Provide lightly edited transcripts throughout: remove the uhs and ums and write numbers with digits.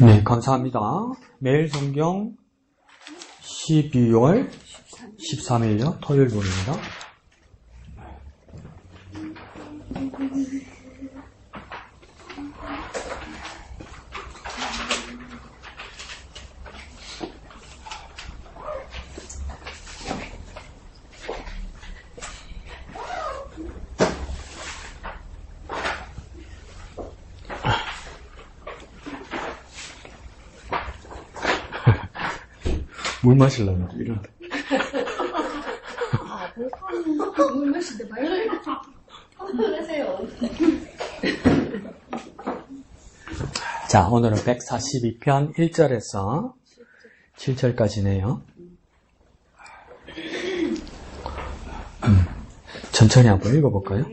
네, 감사합니다. 매일 성경 12월 13일요, 토요일 분입니다. 물 마실라면 이런. 물 마시는데 말을 하세요. 자, 오늘은 142편 1절에서 7절까지네요. 천천히 한번 읽어볼까요?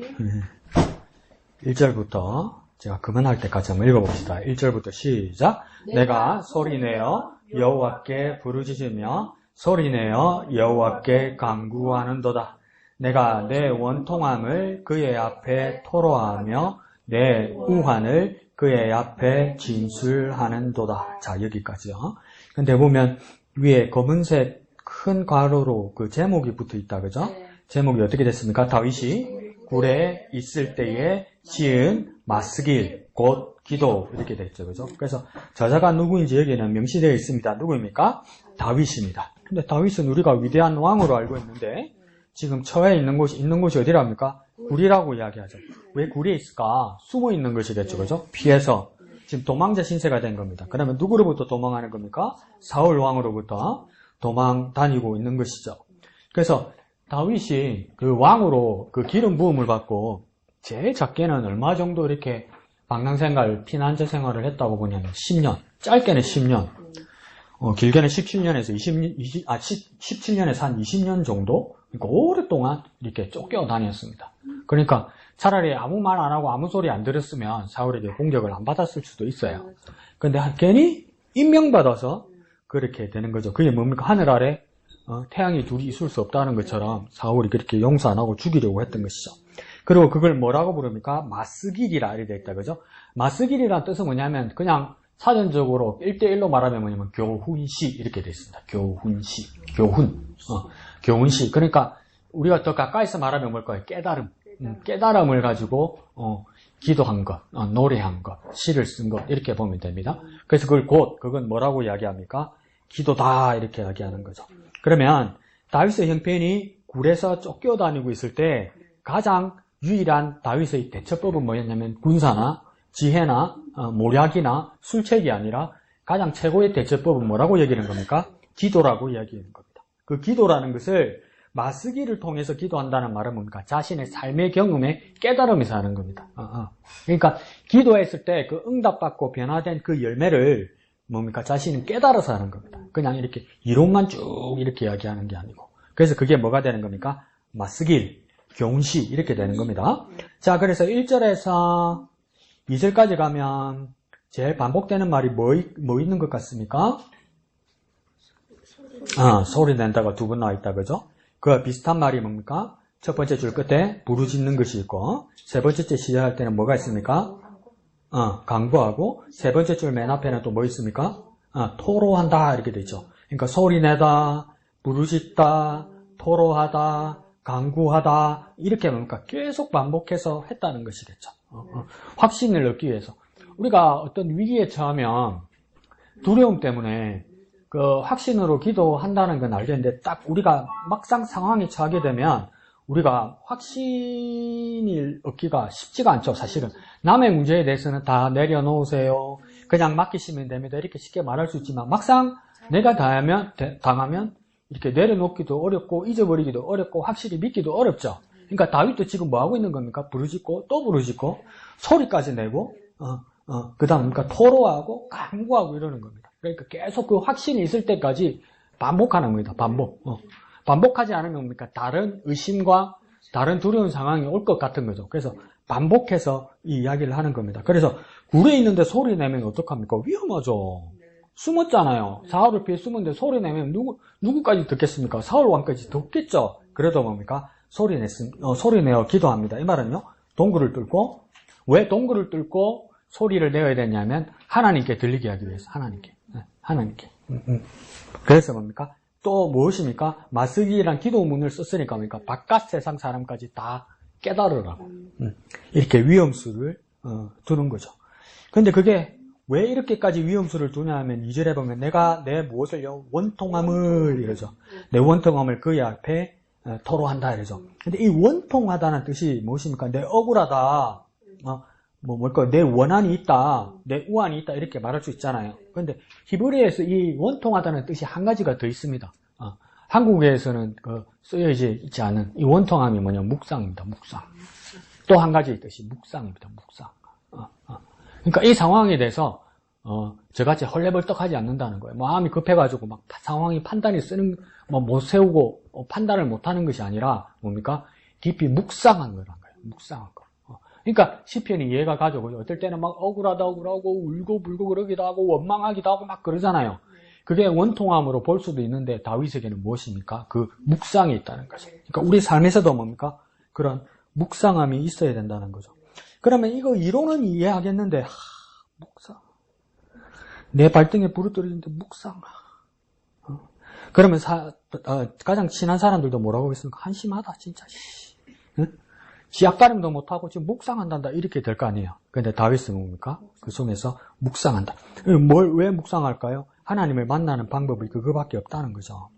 1절부터 제가 그만할 때까지 한번 읽어봅시다. 1절부터 시작. 내가 소리내어 여호와께 부르짖으며 소리내어 여호와께 간구하는도다. 내가 내 원통함을 그의 앞에 토로하며 내 우환을 그의 앞에 진술하는도다. 자, 여기까지요. 근데 보면 위에 검은색 큰 가로로 그 제목이 붙어 있다, 그죠? 제목이 어떻게 됐습니까? 다윗이 굴에 있을 때에 지은 마스길, 곧 기도, 이렇게 됐죠, 그죠? 그래서 저자가 누구인지 여기는 명시되어 있습니다. 누구입니까? 다윗입니다. 근데 다윗은 우리가 위대한 왕으로 알고 있는데 지금 처해 있는 곳이 어디랍니까? 굴이라고 이야기하죠. 왜 굴에 있을까? 숨어 있는 것이겠죠, 그죠? 피해서 지금 도망자 신세가 된 겁니다. 그러면 누구로부터 도망하는 겁니까? 사울 왕으로부터 도망 다니고 있는 것이죠. 그래서 다윗이 그 왕으로 그 기름 부음을 받고 제일 작게는 얼마 정도 이렇게 방랑생활, 피난처 생활을 했다고 보냐면 10년, 짧게는 10년, 길게는 17년에서 17년에서 한 20년 정도, 그러니까 오랫동안 이렇게 쫓겨 다녔습니다. 그러니까 차라리 아무 말 안 하고 아무 소리 안 들었으면 사울에게 공격을 안 받았을 수도 있어요. 근데 괜히 임명받아서 그렇게 되는 거죠. 그게 뭡니까? 하늘 아래 태양이 둘이 있을 수 없다는 것처럼 사울이 그렇게 용서 안 하고 죽이려고 했던 것이죠. 그리고 그걸 뭐라고 부릅니까? 마스길이라 이렇게 있다, 그죠? 마스길이라는 뜻은 뭐냐면 그냥 사전적으로 1대1로 말하면 뭐냐면 교훈시 이렇게 되어 있습니다. 교훈시, 교훈시. 그러니까 우리가 더 가까이서 말하면 뭘까요? 깨달음. 깨달음을 가지고 기도한 것, 노래한 것, 시를 쓴 것 이렇게 보면 됩니다. 그래서 그건 뭐라고 이야기합니까? 기도다 이렇게 이야기하는 거죠. 그러면 다윗의 형편이 굴에서 쫓겨다니고 있을 때 가장 유일한 다윗의 대처법은 뭐였냐면 군사나 지혜나 모략이나 술책이 아니라 가장 최고의 대처법은 뭐라고 얘기하는 겁니까? 기도라고 이야기하는 겁니다. 그 기도라는 것을 마스기를 통해서 기도한다는 말은 뭡니까? 자신의 삶의 경험에 깨달으면서 하는 겁니다. 그러니까 기도했을 때 그 응답받고 변화된 그 열매를 뭡니까? 자신은 깨달아서 하는 겁니다. 그냥 이렇게 이론만 쭉 이렇게 이야기하는 게 아니고. 그래서 그게 뭐가 되는 겁니까? 마스길, 교훈시 이렇게 되는 겁니다. 자, 그래서 1절에서 2절까지 가면 제일 반복되는 말이 뭐 있는 것 같습니까? 소리 낸다가 두 번 나와 있다, 그죠? 그와 비슷한 말이 뭡니까? 첫 번째 줄 끝에 부르짖는 것이 있고, 세 번째 줄 시작할 때는 뭐가 있습니까? 강구하고, 세 번째 줄 맨 앞에는 또 뭐 있습니까? 토로한다, 이렇게 되죠. 그러니까 소리내다, 부르짖다, 토로하다, 강구하다, 이렇게 뭡니까? 계속 반복해서 했다는 것이겠죠. 확신을 얻기 위해서. 우리가 어떤 위기에 처하면 두려움 때문에 그 확신으로 기도한다는 건 알겠는데 딱 우리가 막상 상황에 처하게 되면 우리가 확신을 얻기가 쉽지가 않죠, 사실은. 남의 문제에 대해서는 다 내려놓으세요. 그냥 맡기시면 됩니다. 이렇게 쉽게 말할 수 있지만 막상 내가 당하면 이렇게 내려놓기도 어렵고 잊어버리기도 어렵고 확실히 믿기도 어렵죠. 그러니까 다윗도 지금 뭐 하고 있는 겁니까? 부르짖고 또 부르짖고 소리까지 내고 그 다음 그러니까 토로하고 간구하고 이러는 겁니다. 그러니까 계속 그 확신이 있을 때까지 반복하는 겁니다. 반복하지 않으면 뭡니까? 다른 의심과 다른 두려운 상황이 올 것 같은 거죠. 그래서 반복해서 이 이야기를 하는 겁니다. 그래서 굴에 있는데 소리 내면 어떡합니까? 위험하죠. 숨었잖아요. 사울을 피해 숨었는데 소리 내면 누구까지 듣겠습니까? 사울 왕까지 듣겠죠. 그래도 뭡니까? 소리 내어 기도합니다. 이 말은요, 동굴을 뚫고, 왜 동굴을 뚫고 소리를 내어야 되냐면 하나님께 들리게 하기 위해서. 하나님께. 하나님께. 그래서 뭡니까? 또 무엇입니까? 마스기란 기도문을 썼으니까 뭡니까? 바깥 세상 사람까지 다 깨달으라고. 이렇게 위험수를 두는 거죠. 근데 그게 왜 이렇게까지 위험수를 두냐 하면 2절에 보면 내가 내 무엇을요? 원통함을 이러죠. 내 원통함을 그의 앞에 토로한다 이러죠. 근데 이 원통하다는 뜻이 무엇입니까? 내 억울하다. 뭘까? 내 원한이 있다. 내 우환이 있다. 이렇게 말할 수 있잖아요. 그런데 히브리어에서 이 원통하다는 뜻이 한 가지가 더 있습니다. 한국에서는 쓰여져 있지 않은 이 원통함이 뭐냐? 묵상입니다. 묵상. 또 한 가지 뜻이 묵상입니다. 묵상. 그러니까 이 상황에 대해서 저같이 헐레벌떡하지 않는다는 거예요. 마음이 급해가지고 막 상황이 판단이 못 세우고 판단을 못하는 것이 아니라 뭡니까? 깊이 묵상한 거란 거예요. 묵상한 거. 그러니까 시편이 이해가 가죠. 어떨 때는 막 억울하고 울고 불고 그러기도 하고 원망하기도 하고 막 그러잖아요. 그게 원통함으로 볼 수도 있는데 다윗에게는 무엇입니까? 그 묵상이 있다는 거죠. 그러니까 우리 삶에서도 뭡니까? 그런 묵상함이 있어야 된다는 거죠. 그러면 이거 이론은 이해하겠는데 묵상. 내 발등에 부르뜨리는데 묵상. 그러면 가장 친한 사람들도 뭐라고 했습니까? 한심하다 진짜. 응? 지 앞가림도 못하고 지금 묵상한단다 이렇게 될 거 아니에요. 그런데 다윗은 뭡니까? 그 속에서 묵상한다. 왜 묵상할까요? 하나님을 만나는 방법이 그거밖에 없다는 거죠.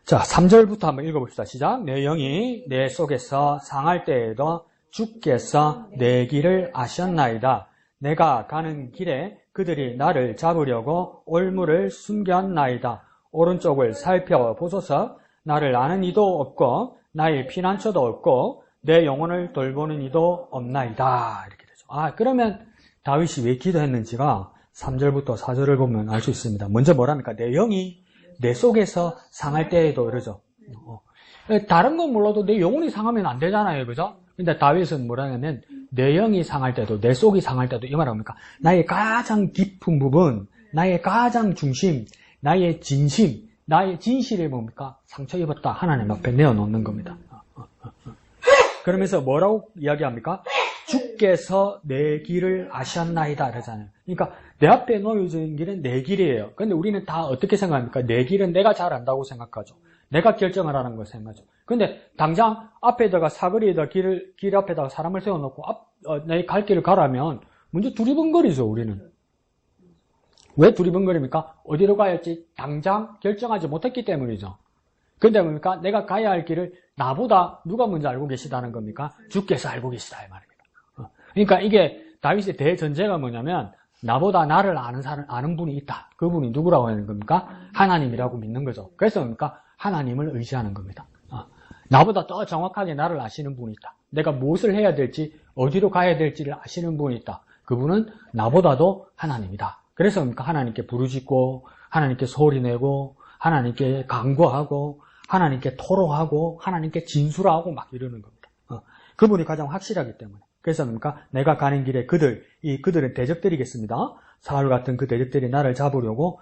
자, 3절부터 한번 읽어봅시다. 시작. 내 영이 내 속에서 상할 때에도 주께서 내 길을 아셨나이다. 내가 가는 길에 그들이 나를 잡으려고 올무를 숨겼나이다. 오른쪽을 살펴보소서. 나를 아는 이도 없고 나의 피난처도 없고 내 영혼을 돌보는 이도 없나이다. 이렇게 되죠. 그러면 다윗이 왜 기도했는지가 3절부터 4절을 보면 알 수 있습니다. 먼저 뭐랍니까? 내 영이 내 속에서 상할 때에도 이러죠. 다른 건 몰라도 내 영혼이 상하면 안 되잖아요. 그죠? 근데 다윗은 뭐라냐면 내 영이 상할 때도 내 속이 상할 때도 이 말 뭡니까? 나의 가장 깊은 부분, 나의 가장 중심, 나의 진심, 나의 진실이 뭡니까? 상처 입었다. 하나님 앞에 내어놓는 겁니다. 그러면서 뭐라고 이야기합니까? 주께서 내 길을 아셨나이다. 그러잖아요. 그러니까 내 앞에 놓여진 길은 내 길이에요. 그런데 우리는 다 어떻게 생각합니까? 내 길은 내가 잘 안다고 생각하죠. 내가 결정을 하는 걸 생각하죠. 근데 당장 앞에다가 사거리에다 길 앞에다가 사람을 세워놓고 내 갈 길을 가라면 먼저 두리번거리죠. 우리는. 왜 두리번거립니까? 어디로 가야 할지 당장 결정하지 못했기 때문이죠. 근데 뭡니까? 내가 가야 할 길을 나보다 누가 먼저 알고 계시다는 겁니까? 주께서 알고 계시다 이 말입니다. 그러니까 이게 다윗의 대전제가 뭐냐면 나보다 나를 아는 분이 있다. 그분이 누구라고 하는 겁니까? 하나님이라고 믿는 거죠. 그래서 뭡니까? 하나님을 의지하는 겁니다. 나보다 더 정확하게 나를 아시는 분이 있다. 내가 무엇을 해야 될지, 어디로 가야 될지를 아시는 분이 있다. 그분은 나보다도 하나님이다. 그래서 뭡니까? 하나님께 부르짖고, 하나님께 소리내고, 하나님께 간구하고, 하나님께 토로하고, 하나님께 진술하고 막 이러는 겁니다. 그분이 가장 확실하기 때문에. 그래서 뭡니까? 내가 가는 길에 그들은 대적들이겠습니다. 사울 같은 그 대적들이 나를 잡으려고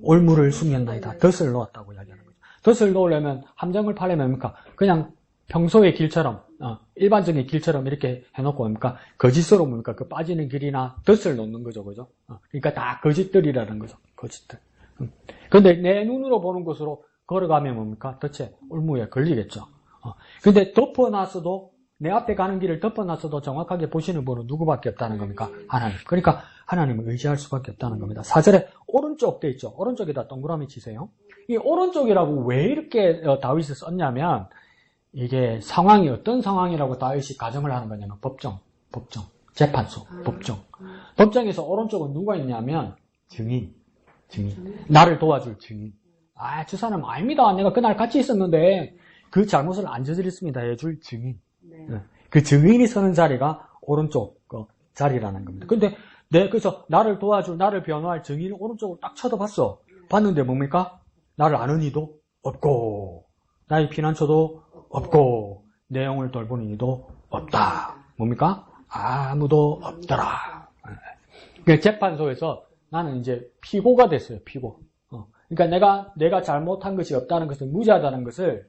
올무를 숨겼나이다. 덫을 놓았다고 이야기하는 거죠. 덫을 놓으려면 함정을 파려면 뭡니까? 그냥 평소의 길처럼 일반적인 길처럼 이렇게 해놓고 뭡니까? 거짓으로 뭡니까? 그 빠지는 길이나 덫을 놓는 거죠, 그죠? 그러니까 다 거짓들이라는 거죠, 거짓들. 그런데 내 눈으로 보는 것으로 걸어가면 뭡니까? 덫에 올무에 걸리겠죠. 근데 덮어놨어도 내 앞에 가는 길을 덮어놨어도 정확하게 보시는 분은 누구밖에 없다는 겁니까? 하나님. 그러니까 하나님을 의지할 수밖에 없다는 겁니다. 4절에 오른쪽 돼 있죠. 오른쪽에다 동그라미 치세요. 이 오른쪽이라고 왜 이렇게 다윗이 썼냐면 이게 상황이 어떤 상황이라고 다윗이 가정을 하는 거냐면 법정, 재판소, 법정에서 오른쪽은 누가 있냐면 증인. 나를 도와줄 증인. 저 사람 아닙니다. 내가 그날 같이 있었는데 그 잘못을 안 저질렀습니다. 해줄 증인. 그 증인이 서는 자리가 오른쪽 자리라는 겁니다. 근데 그래서 나를 도와줄, 나를 변호할 증인을 오른쪽으로 딱 쳐다봤어. 봤는데 뭡니까? 나를 아는 이도 없고, 나의 피난처도 없고, 내 영을 돌보는 이도 없다. 뭡니까? 아무도 없더라. 그 재판소에서 나는 이제 피고가 됐어요. 피고. 그러니까 내가 잘못한 것이 없다는 것을, 무죄하다는 것을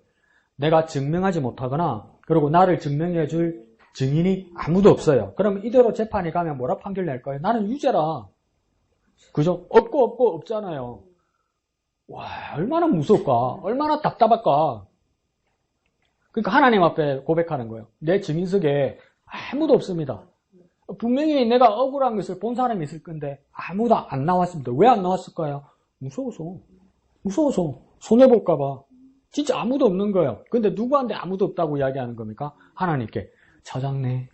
내가 증명하지 못하거나, 그리고 나를 증명해 줄 증인이 아무도 없어요. 그럼 이대로 재판에 가면 뭐라 판결 낼 거예요? 나는 유죄라. 그죠? 없고 없잖아요. 와, 얼마나 무섭까? 얼마나 답답할까? 그러니까 하나님 앞에 고백하는 거예요. 내 증인석에 아무도 없습니다. 분명히 내가 억울한 것을 본 사람이 있을 건데 아무도 안 나왔습니다. 왜 안 나왔을까요? 무서워서 손해볼까 봐. 진짜 아무도 없는 거예요. 근데 누구한테 아무도 없다고 이야기하는 겁니까? 하나님께. 찾았네.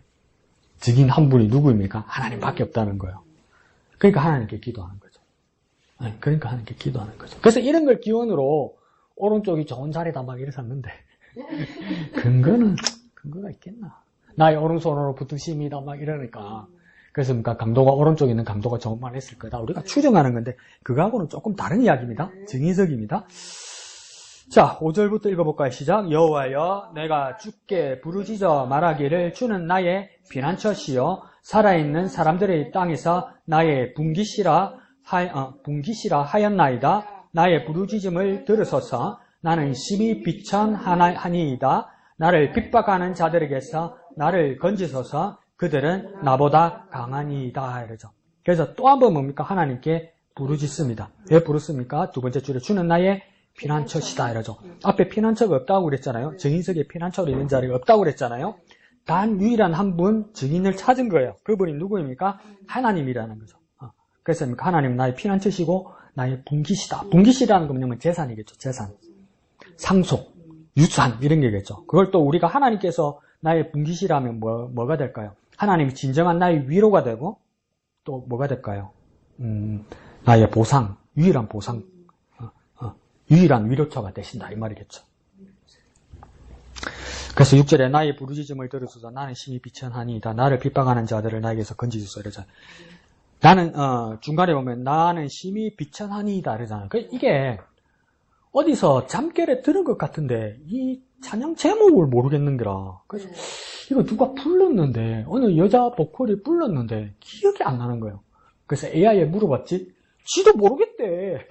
증인 한 분이 누구입니까? 하나님밖에 없다는 거예요. 그러니까 하나님께 기도하는 거죠. 그러니까 하나님께 기도하는 거죠. 그래서 이런 걸 기원으로 오른쪽이 좋은 자리다 막 이랬었는데 근거가 있겠나? 나의 오른손으로 붙으심이다 막 이러니까. 그래서 그러니까 강도가 오른쪽에 있는 강도가 좋은 말 했을 거다. 우리가 추정하는 건데 그거하고는 조금 다른 이야기입니다. 증인석입니다. 자, 5절부터 읽어볼까요? 시작. 여호와여, 내가 주께 부르짖어 말하기를 주는 나의 피난처시요 살아있는 사람들의 땅에서 나의 분기시라 하였나이다. 나의 부르짖음을 들으소서. 나는 심히 비천하니이다. 나를 핍박하는 자들에게서 나를 건지소서. 그들은 나보다 강하니이다. 이러죠. 그래서 또 한 번 뭡니까? 하나님께 부르짖습니다. 왜 부르습니까? 두 번째 줄에 주는 나의 피난처시다 이러죠. 앞에 피난처가 없다고 그랬잖아요. 증인석에 피난처로 있는 자리가 없다고 그랬잖아요. 단 유일한 한 분 증인을 찾은 거예요. 그분이 누구입니까? 하나님이라는 거죠. 그래서 하나님은 나의 피난처시고 나의 분기시다. 분기시라는 건 뭐냐면 재산이겠죠. 재산, 상속, 유산 이런 게겠죠. 그걸 또 우리가 하나님께서 나의 분기시라면 뭐가 될까요? 하나님이 진정한 나의 위로가 되고 또 뭐가 될까요? 나의 보상, 유일한 보상. 유일한 위로처가 되신다 이 말이겠죠. 그래서 6절에 나의 부르짖음을 들으소서. 나는 심히 비천하니이다. 나를 핍박하는 자들을 나에게서 건지소서 이러잖아요. 나는 중간에 보면 나는 심히 비천하니이다 이러잖아요. 이게 어디서 잠결에 들은 것 같은데 이 찬양 제목을 모르겠는 거라. 그래서 이거 누가 불렀는데 어느 여자 보컬이 불렀는데 기억이 안 나는 거예요. 그래서 AI에 물어봤지. 지도 모르겠대.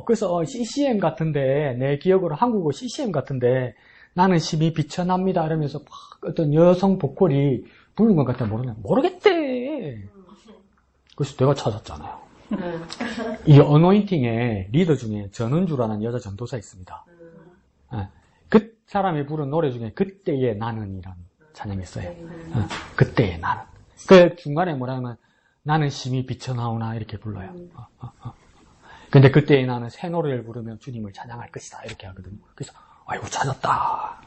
그래서 CCM 같은데, 내 기억으로 한국어 CCM 같은데, 나는 심히 비천합니다. 이러면서 막 어떤 여성 보컬이 부르는 것 같아. 모르겠대. 그래서 내가 찾았잖아요. 이 어노인팅의 리더 중에 전은주라는 여자 전도사 있습니다. 그 사람이 부른 노래 중에 그때의 나는이라는 찬양이 있어요. 그때의 나는. 그 중간에 뭐라면 나는 심히 비천하오나 이렇게 불러요. 근데 그때의 나는 새 노래를 부르면 주님을 찬양할 것이다 이렇게 하거든요. 그래서 아이고 찾았다.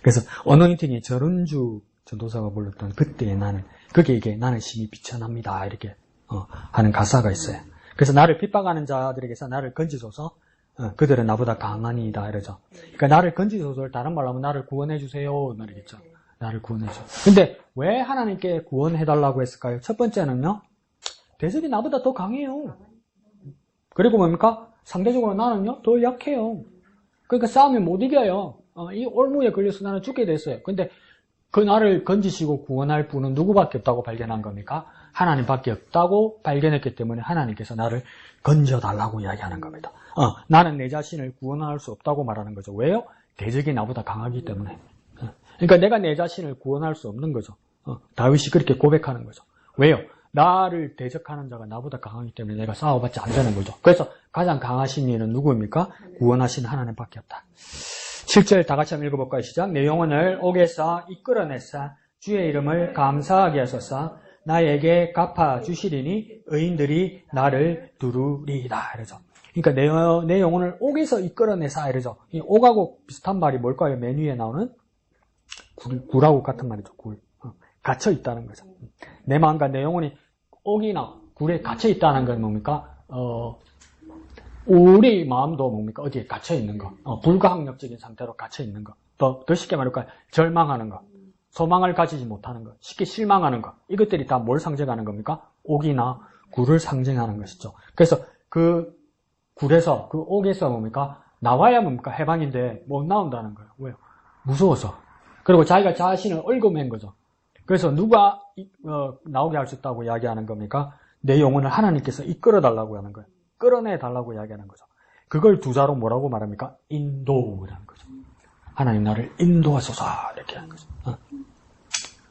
그래서 어노인팅의 전은주 전도사가 불렀던 그때의 나는, 그게 이게 나는 심히 비천합니다 이렇게 하는 가사가 있어요. 그래서 나를 핍박하는 자들에게서 나를 건지소서. 그들은 나보다 강하니이다 이러죠. 그러니까 나를 건지소서를 다른 말로 하면 나를 구원해 주세요 말이겠죠. 나를 구원해줘. 근데 왜 하나님께 구원해달라고 했을까요? 첫 번째는요, 대적이 나보다 더 강해요. 그리고 뭡니까? 상대적으로 나는요, 더 약해요. 그러니까 싸우면 못 이겨요. 이 올무에 걸려서 나는 죽게 됐어요. 근데 그 나를 건지시고 구원할 분은 누구밖에 없다고 발견한 겁니까? 하나님밖에 없다고 발견했기 때문에 하나님께서 나를 건져달라고 이야기하는 겁니다. 나는 내 자신을 구원할 수 없다고 말하는 거죠. 왜요? 대적이 나보다 강하기 때문에. 그러니까 내가 내 자신을 구원할 수 없는 거죠. 다윗이 그렇게 고백하는 거죠. 왜요? 나를 대적하는 자가 나보다 강하기 때문에 내가 싸워봤자 안 되는 거죠. 그래서 가장 강하신 이는 누구입니까? 구원하신 하나님밖에 없다. 7절 다 같이 한번 읽어볼까요? 시작. 내 영혼을 옥에서 이끌어내사 주의 이름을 감사하게 하소서. 나에게 갚아주시리니 의인들이 나를 두루리이다. 이러죠. 그러니까 내 영혼을 옥에서 이끌어내사 이러죠. 이 옥하고 비슷한 말이 뭘까요? 맨 위에 나오는 굴하고 같은 말이죠. 굴. 갇혀 있다는 거죠. 내 마음과 내 영혼이 옥이나 굴에 갇혀 있다는 건 뭡니까? 우리 마음도 뭡니까? 어디에 갇혀 있는 거. 불가항력적인 상태로 갇혀 있는 거. 더 쉽게 말할까요? 절망하는 거. 소망을 가지지 못하는 것, 쉽게 실망하는 것, 이것들이 다 뭘 상징하는 겁니까? 옥이나 굴을 상징하는 것이죠. 그래서 그 굴에서, 그 옥에서 뭡니까? 나와야 뭡니까? 해방인데 못 나온다는 거예요. 왜요? 무서워서. 그리고 자기가 자신을 얽어맨 거죠. 그래서 누가 나오게 할 수 있다고 이야기하는 겁니까? 내 영혼을 하나님께서 이끌어달라고 하는 거예요. 끌어내달라고 이야기하는 거죠. 그걸 두 자로 뭐라고 말합니까? 인도라는 거죠. 하나님 나를 인도하소서 이렇게 하는 거죠.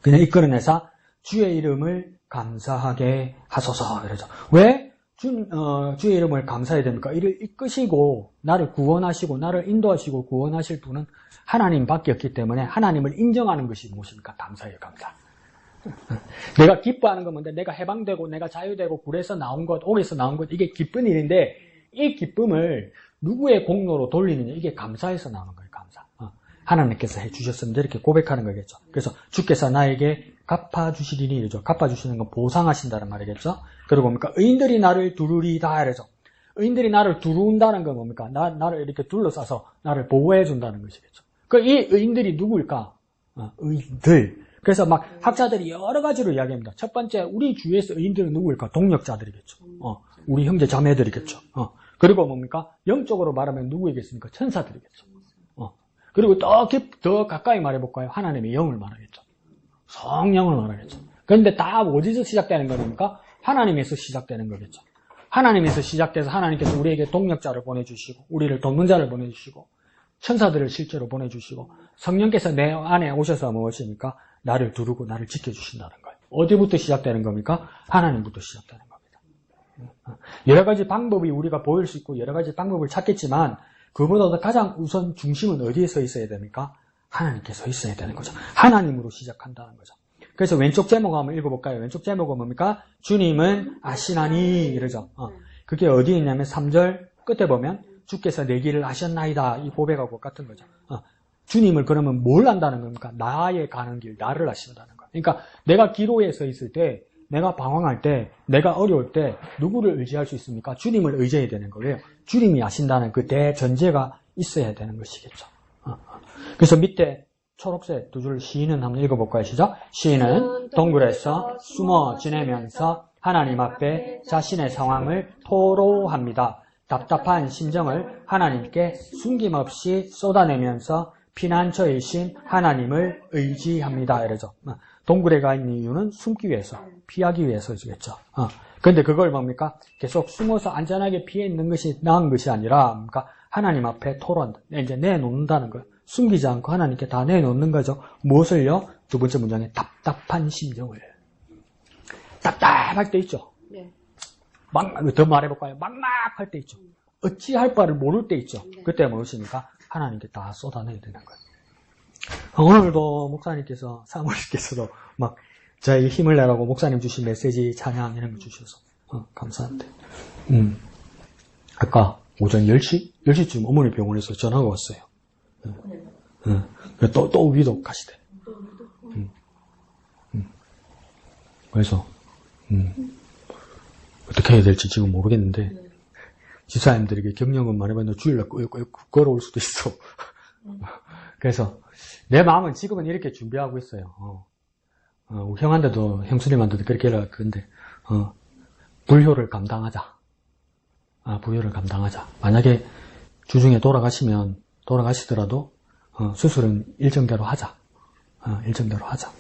그냥 이끌어내서 주의 이름을 감사하게 하소서 이러죠. 왜 주의 이름을 감사해야 됩니까? 이를 이끄시고 나를 구원하시고 나를 인도하시고 구원하실 분은 하나님밖에 없기 때문에 하나님을 인정하는 것이 무엇입니까? 감사예요, 감사. 내가 기뻐하는 건 뭔데? 내가 해방되고 내가 자유되고 굴에서 나온 것, 옥에서 나온 것, 이게 기쁜 일인데 이 기쁨을 누구의 공로로 돌리느냐? 이게 감사에서 나오는 거예요, 감사. 하나님께서 해주셨습니다. 이렇게 고백하는 거겠죠. 그래서 주께서 나에게 갚아주시리니 이러죠. 갚아주시는 건 보상하신다는 말이겠죠. 그리고 뭡니까? 의인들이 나를 두루리다 이러죠. 의인들이 나를 두른다는 건 뭡니까? 나를 이렇게 둘러싸서 나를 보호해준다는 것이겠죠. 이 의인들이 누구일까? 의인들. 그래서 막 학자들이 여러 가지로 이야기합니다. 첫 번째, 우리 주위에서 의인들은 누구일까? 동력자들이겠죠. 우리 형제 자매들이겠죠. 그리고 뭡니까? 영적으로 말하면 누구이겠습니까? 천사들이겠죠. 그리고 더 가까이 말해볼까요? 하나님의 영을 말하겠죠. 성령을 말하겠죠. 그런데 다 어디서 시작되는 겁니까? 하나님에서 시작되는 거겠죠. 하나님에서 시작돼서 하나님께서 우리에게 동력자를 보내주시고 우리를 돕는 자를 보내주시고 천사들을 실제로 보내주시고 성령께서 내 안에 오셔서 무엇입니까? 나를 두르고 나를 지켜주신다는 거예요. 어디부터 시작되는 겁니까? 하나님부터 시작되는 겁니다. 여러 가지 방법이 우리가 보일 수 있고 여러 가지 방법을 찾겠지만 그보다 가장 우선 중심은 어디에 서 있어야 됩니까? 하나님께 서 있어야 되는 거죠. 하나님으로 시작한다는 거죠. 그래서 왼쪽 제목 한번 읽어볼까요? 왼쪽 제목은 뭡니까? 주님은 아시나니 이러죠. 그게 어디에 있냐면 3절 끝에 보면 주께서 내 길을 아셨나이다 이 고백하고 같은 거죠. 주님을 그러면 뭘 안다는 겁니까? 나의 가는 길, 나를 아신다는 거예요. 그러니까 내가 기로에 서 있을 때 내가 방황할 때, 내가 어려울 때 누구를 의지할 수 있습니까? 주님을 의지해야 되는 거예요. 주님이 아신다는 그 대전제가 있어야 되는 것이겠죠. 그래서 밑에 초록색 두 줄 시인은 한번 읽어볼까요? 시작. 시인은 동굴에서 숨어 지내면서 하나님 앞에 자신의 상황을 토로합니다. 답답한 심정을 하나님께 숨김없이 쏟아내면서 피난처이신 하나님을 의지합니다. 이러죠. 동굴에 가 있는 이유는 숨기 위해서, 피하기 위해서겠죠. 그런데 그걸 뭡니까? 계속 숨어서 안전하게 피해 있는 것이 나은 것이 아니라, 그러니까 하나님 앞에 토로한다. 이제 내놓는다는 거예요. 숨기지 않고 하나님께 다 내놓는 거죠. 무엇을요? 두 번째 문장에 답답한 심정을. 답답할 때 있죠. 네. 더 말해볼까요? 막막할 때 있죠. 어찌할 바를 모를 때 있죠. 그때 무엇입니까? 하나님께 다 쏟아내야 되는 거예요. 오늘도 목사님께서, 사무실께서도 막 저에게 힘을 내라고 목사님 주신 메시지, 찬양 이런 거 주셔서 감사한데. 아까 오전 10시? 10시쯤 어머니 병원에서 전화가 왔어요. 또 위도 가시대. 그래서 어떻게 해야 될지 지금 모르겠는데 지사님들에게 격려금만 해봤는데 주일날 걸어올 수도 있어. 그래서 내 마음은 지금은 이렇게 준비하고 있어요. 우리 형한테도 형수님한테도 그렇게 해라. 근데 불효를 감당하자. 불효를 감당하자. 만약에 주중에 돌아가시더라도 수술은 일정대로 하자. 일정대로 하자.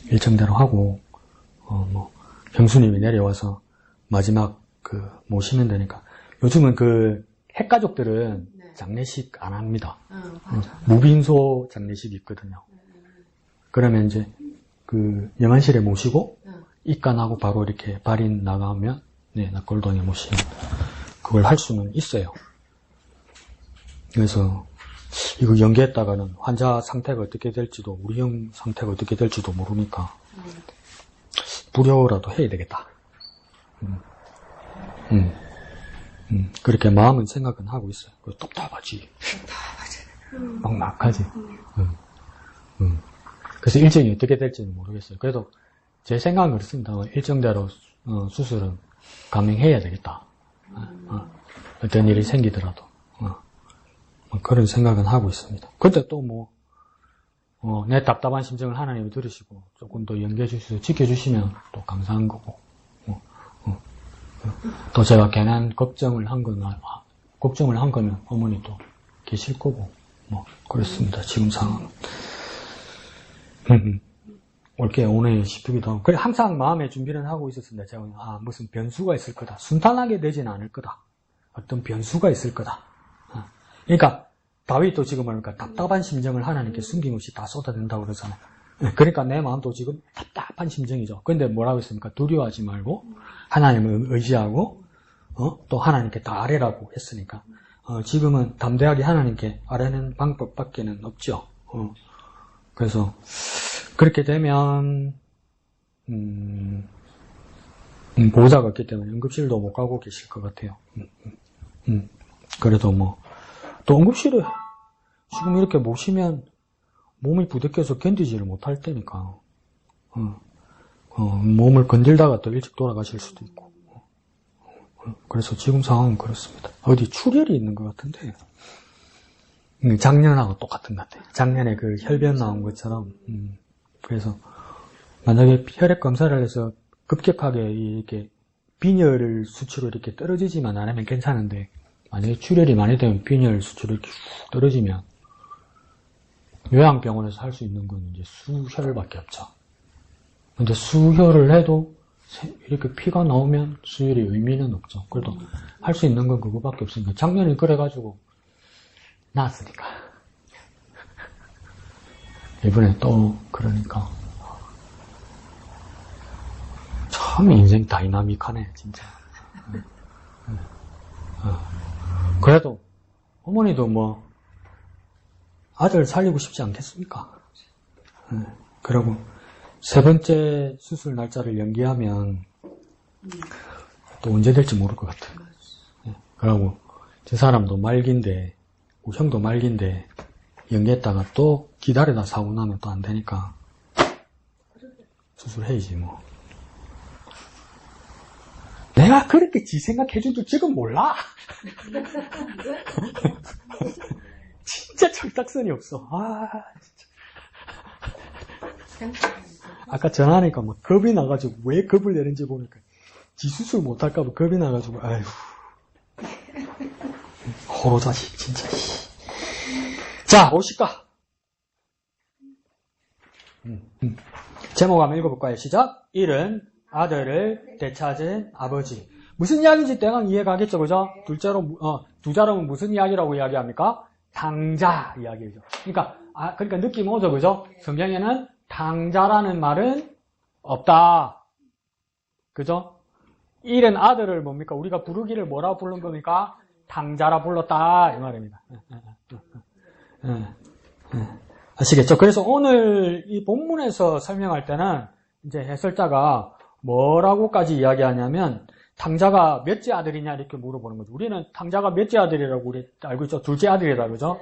일정대로 하고 형수님이 내려와서 마지막 모시면 되니까. 요즘은 핵가족들은 장례식 안 합니다. 무빙소 장례식이 있거든요. 그러면 이제 영안실에 모시고 입간하고 바로 이렇게 발인 나가면 낙골동에 모시면 그걸 할 수는 있어요. 그래서 이거 연기했다가는 환자 상태가 어떻게 될지도 우리 형 상태가 어떻게 될지도 모르니까 불효라도 해야 되겠다. 그렇게 마음은 생각은 하고 있어요. 답답하지. 막막하지. 그래서 일정이 어떻게 될지는 모르겠어요. 그래도 제 생각은 그렇습니다. 일정대로 수술은 감행해야 되겠다. 어떤 일이 생기더라도. 그런 생각은 하고 있습니다. 근데 또 내 답답한 심정을 하나님이 들으시고 조금 더 연계해 주셔서 지켜주시면 또 감사한 거고. 또 제가 괜한 걱정을 한 거면 어머니도 계실 거고, 그렇습니다. 지금 상황은. 올게 오네 싶기도 하고. 그래, 항상 마음의 준비는 하고 있었습니다. 제가, 무슨 변수가 있을 거다. 순탄하게 되지는 않을 거다. 어떤 변수가 있을 거다. 그러니까, 다윗도 지금 그러니까 답답한 심정을 하나님께 숨김없이 다 쏟아낸다고 그러잖아요. 그러니까 내 마음도 지금 답답한 심정이죠. 근데 뭐라고 했습니까? 두려워하지 말고 하나님을 의지하고 또 하나님께 다 아뢰라고 했으니까 지금은 담대하게 하나님께 아뢰는 방법밖에는 없죠. 그래서 그렇게 되면 보호자가 없기 때문에 응급실도 못 가고 계실 것 같아요. 그래도 뭐 또 응급실에 지금 이렇게 모시면 몸이 부대껴서 견디지를 못할 때니까 몸을 건들다가 더 일찍 돌아가실 수도 있고 그래서 지금 상황은 그렇습니다. 어디 출혈이 있는 것 같은데 작년하고 똑같은 것 같아요. 작년에 그 혈변 나온 것처럼 그래서 만약에 혈액 검사를 해서 급격하게 이렇게 빈혈 수치로 이렇게 떨어지지만 않으면 괜찮은데 만약에 출혈이 많이 되면 빈혈 수치로 이렇게 쭉 떨어지면 요양병원에서 할 수 있는 건 이제 수혈밖에 없죠. 근데 수혈을 해도 이렇게 피가 나오면 수혈의 의미는 없죠. 그래도 할 수 있는 건 그거밖에 없으니까 작년에 그래가지고 나았으니까 이번에 또 그러니까 참 인생 다이나믹하네 진짜. 그래도 어머니도 뭐 아들 살리고 싶지 않겠습니까? 그리고 세 번째 수술 날짜를 연기하면 또 언제 될지 모를 것 같아요. 그리고 저 사람도 말기인데 형도 말기인데 연기했다가 또 기다리다 사고 나면 또 안 되니까 수술해야지 뭐. 내가 그렇게 지 생각해준 줄 지금 몰라. 진짜 철딱선이 없어. 진짜. 아까 전화하니까 막 겁이 나가지고 왜 겁을 내는지 보니까 지 수술 못할까봐 겁이 나가지고 아휴 호로자식 진짜. 자 오실까? 제목 한번 읽어볼까요? 시작. 일은 아들을 되찾은 아버지. 무슨 이야기인지 대강 이해가겠죠, 그죠? 두자로는 무슨 이야기라고 이야기합니까? 당자 이야기죠. 그러니까 느낌 오죠, 그죠? 성경에는 당자라는 말은 없다. 그죠? 일은 아들을 뭡니까? 우리가 부르기를 뭐라고 부른 겁니까? 당자라 불렀다. 이 말입니다. 아시겠죠? 그래서 오늘 이 본문에서 설명할 때는 이제 해설자가 뭐라고까지 이야기하냐면 당자가 몇째 아들이냐 이렇게 물어보는 거죠. 우리는 당자가 몇째 아들이라고 우리 알고 있죠. 둘째 아들이다, 그죠?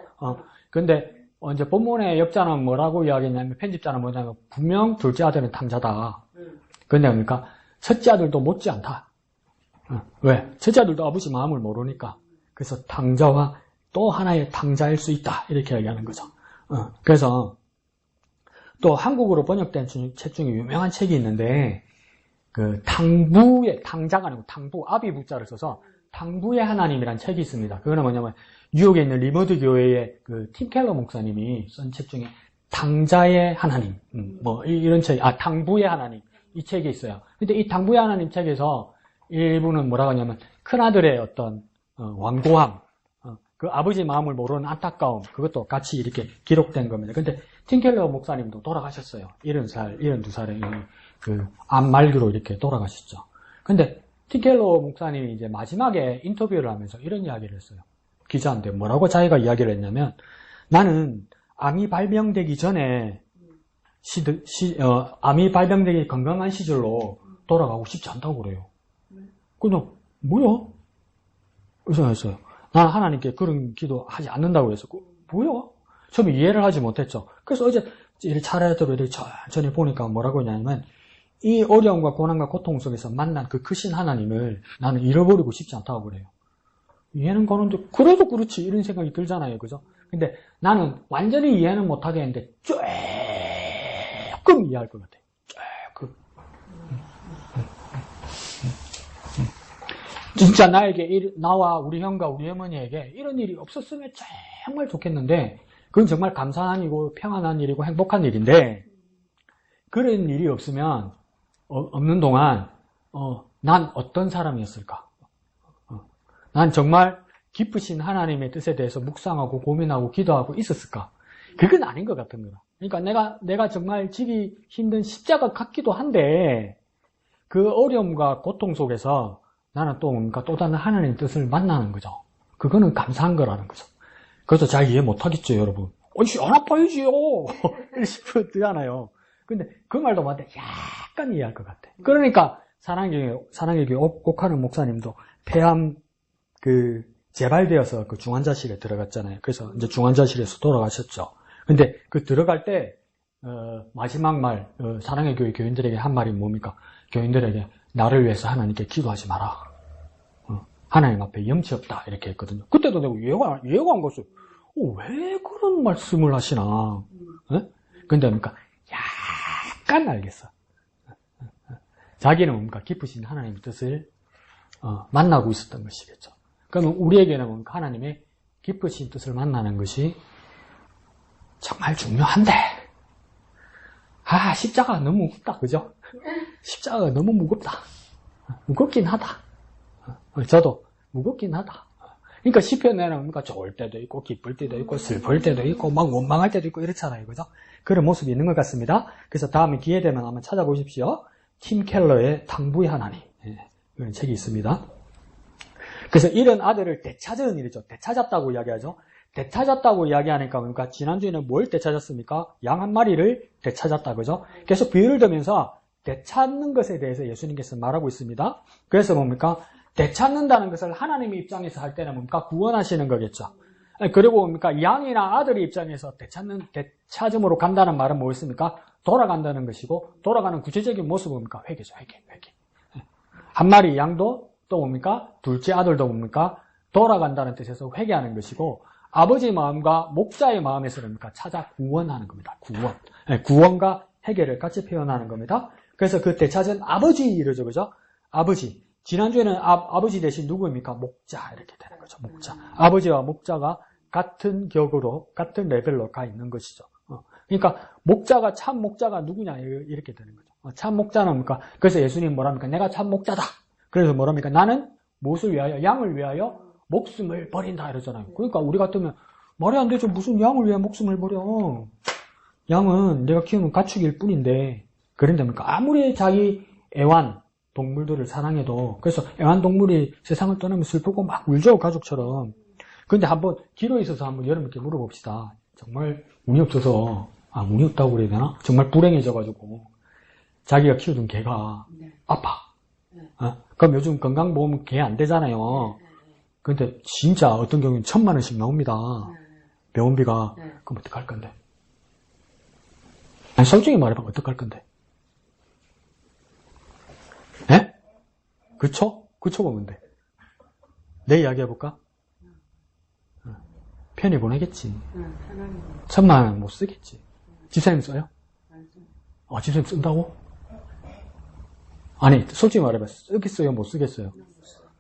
근데 이제 본문의 역자는 뭐라고 이야기했냐면 편집자는 뭐냐면 분명 둘째 아들은 당자다. 근데 뭡니까? 첫째 아들도 못지 않다. 왜? 첫째 아들도 아버지 마음을 모르니까. 그래서 당자와 또 하나의 당자일 수 있다 이렇게 이야기하는 거죠. 그래서 또 한국어로 번역된 책 중에 유명한 책이 있는데 그 당자가 아니고 당부, 아비부자를 써서 당부의 하나님이라는 책이 있습니다. 그거는 뭐냐면 뉴욕에 있는 리머드 교회의 그 팀 켈러 목사님이 쓴 책 중에 당자의 하나님, 이런 책, 당부의 하나님 이 책이 있어요. 근데 이 당부의 하나님 책에서 일부는 뭐라고 하냐면 큰아들의 어떤 완고함, 그 아버지 마음을 모르는 안타까움, 그것도 같이 이렇게 기록된 겁니다. 근데 팀 켈러 목사님도 돌아가셨어요. 72살에 그 암 말기로 이렇게 돌아가셨죠. 근데 팀 켈러 목사님이 이제 마지막에 인터뷰를 하면서 이런 이야기를 했어요. 기자한테 뭐라고 자기가 이야기를 했냐면 나는 암이 발병되기 전에 암이 발병되기 건강한 시절로 돌아가고 싶지 않다고 그래요. 그냥 뭐야? 의사했어요. 난 하나님께 그런 기도 하지 않는다고 해서 뭐야? 처음에 이해를 하지 못했죠. 그래서 어제 차례대로 이렇게 천천히 보니까 뭐라고 했냐면 이 어려움과 고난과 고통 속에서 만난 그 크신 하나님을 나는 잃어버리고 싶지 않다고 그래요. 이해는 가는데 그래도 그렇지 이런 생각이 들잖아요. 그죠? 근데 나는 완전히 이해는 못하겠는데 조금 이해할 것 같아요. 조금. 진짜 나와 우리 형과 우리 어머니에게 이런 일이 없었으면 정말 좋겠는데 그건 정말 감사한 일이고 평안한 일이고 행복한 일인데 그런 일이 없는 동안 난 어떤 사람이었을까? 난 정말 깊으신 하나님의 뜻에 대해서 묵상하고 고민하고 기도하고 있었을까? 그건 아닌 것 같은 거다. 그러니까 내가 정말 지기 힘든 십자가 같기도 한데 그 어려움과 고통 속에서 나는 또 뭔가 또 다른 하나님의 뜻을 만나는 거죠. 그거는 감사한 거라는 거죠. 그래서 잘 이해 못하겠죠, 여러분. 안 아파야지요. 싶었잖아요. 근데 그 말도 맞는데 약간 이해할 것 같아. 그러니까 사랑의 교회 옥하는 목사님도 폐암 재발되어서 그 중환자실에 들어갔잖아요. 그래서 이제 중환자실에서 돌아가셨죠. 근데 그 들어갈 때 마지막 말 사랑의 교회 교인들에게 한 말이 뭡니까? 교인들에게 나를 위해서 하나님께 기도하지 마라. 하나님 앞에 염치 없다 이렇게 했거든요. 그때도 내가 이해가 안 갔어요. 왜 그런 말씀을 하시나? 근데 뭡니까? 약간 알겠어. 자기는 뭡니까? 깊으신 하나님의 뜻을 만나고 있었던 것이겠죠. 그러면 우리에게는 뭡니까? 하나님의 깊으신 뜻을 만나는 것이 정말 중요한데 십자가가 너무 무겁다. 그죠? 십자가가 너무 무겁다. 무겁긴 하다. 저도 무겁긴 하다. 그러니까 시편에는 뭡니까? 좋을 때도 있고 기쁠 때도 있고 슬플 때도 있고 막 원망할 때도 있고 이렇잖아요. 그죠? 그런 모습이 있는 것 같습니다. 그래서 다음에 기회 되면 한번 찾아보십시오. 팀 켈러의 당부의 하나님. 이런 책이 있습니다. 그래서 이런 아들을 되찾은 일이죠. 되찾았다고 이야기하죠. 되찾았다고 이야기하니까 그러니까 지난주에는 뭘 되찾았습니까? 양 한 마리를 되찾았다. 그죠? 계속 비유를 들면서 되찾는 것에 대해서 예수님께서 말하고 있습니다. 그래서 뭡니까? 되찾는다는 것을 하나님의 입장에서 할 때는 뭡니까? 구원하시는 거겠죠. 그리고 뭡니까? 양이나 아들의 입장에서 되찾음으로 간다는 말은 뭐였습니까? 돌아간다는 것이고, 돌아가는 구체적인 모습은 뭡니까? 회개죠, 회개. 한 마리 양도 또 뭡니까? 둘째 아들도 뭡니까? 돌아간다는 뜻에서 회개하는 것이고, 아버지의 마음과 목자의 마음에서 뭡니까? 찾아 구원하는 겁니다. 구원과 회개를 같이 표현하는 겁니다. 그래서 그 되찾은 아버지 이르죠, 그죠? 아버지. 지난주에는 아버지 대신 누구입니까? 목자 이렇게 되는 거죠. 목자. 아버지와 목자가 같은 격으로 같은 레벨로 가 있는 것이죠. 그러니까 목자가 참 목자가 누구냐 이렇게 되는 거죠. 참 목자는 뭡니까? 그래서 예수님 뭐랍니까? 내가 참 목자다. 그래서 뭐랍니까? 나는 무엇을 위하여? 양을 위하여 목숨을 버린다 이러잖아요. 그러니까 우리 같으면 말이 안 되죠. 무슨 양을 위해 목숨을 버려? 양은 내가 키우는 가축일 뿐인데 그런데 뭡니까? 아무리 자기 애완 동물들을 사랑해도 그래서 애완동물이 세상을 떠나면 슬프고 막 울죠. 가족처럼. 그런데 한번 기로에 있어서 한번 여러분께 물어봅시다. 정말 운이 없어서 운이 없다고 그래야 되나? 정말 불행해져가지고 자기가 키우던 개가 아파. 그럼 요즘 건강보험 개 안 되잖아요. 근데 진짜 어떤 경우는 1,000만 원씩 나옵니다. 병원비가. 그럼 어떡할 건데? 아니 솔직히 말해봐. 어떡할 건데? 예? 그쵸? 그쵸 보면 돼. 내 이야기 해볼까? 편히 보내겠지. 1,000만 원 못 쓰겠지. 집사님 써요? 집사님 쓴다고? 아니 솔직히 말해봐. 쓰겠어요? 못 쓰겠어요?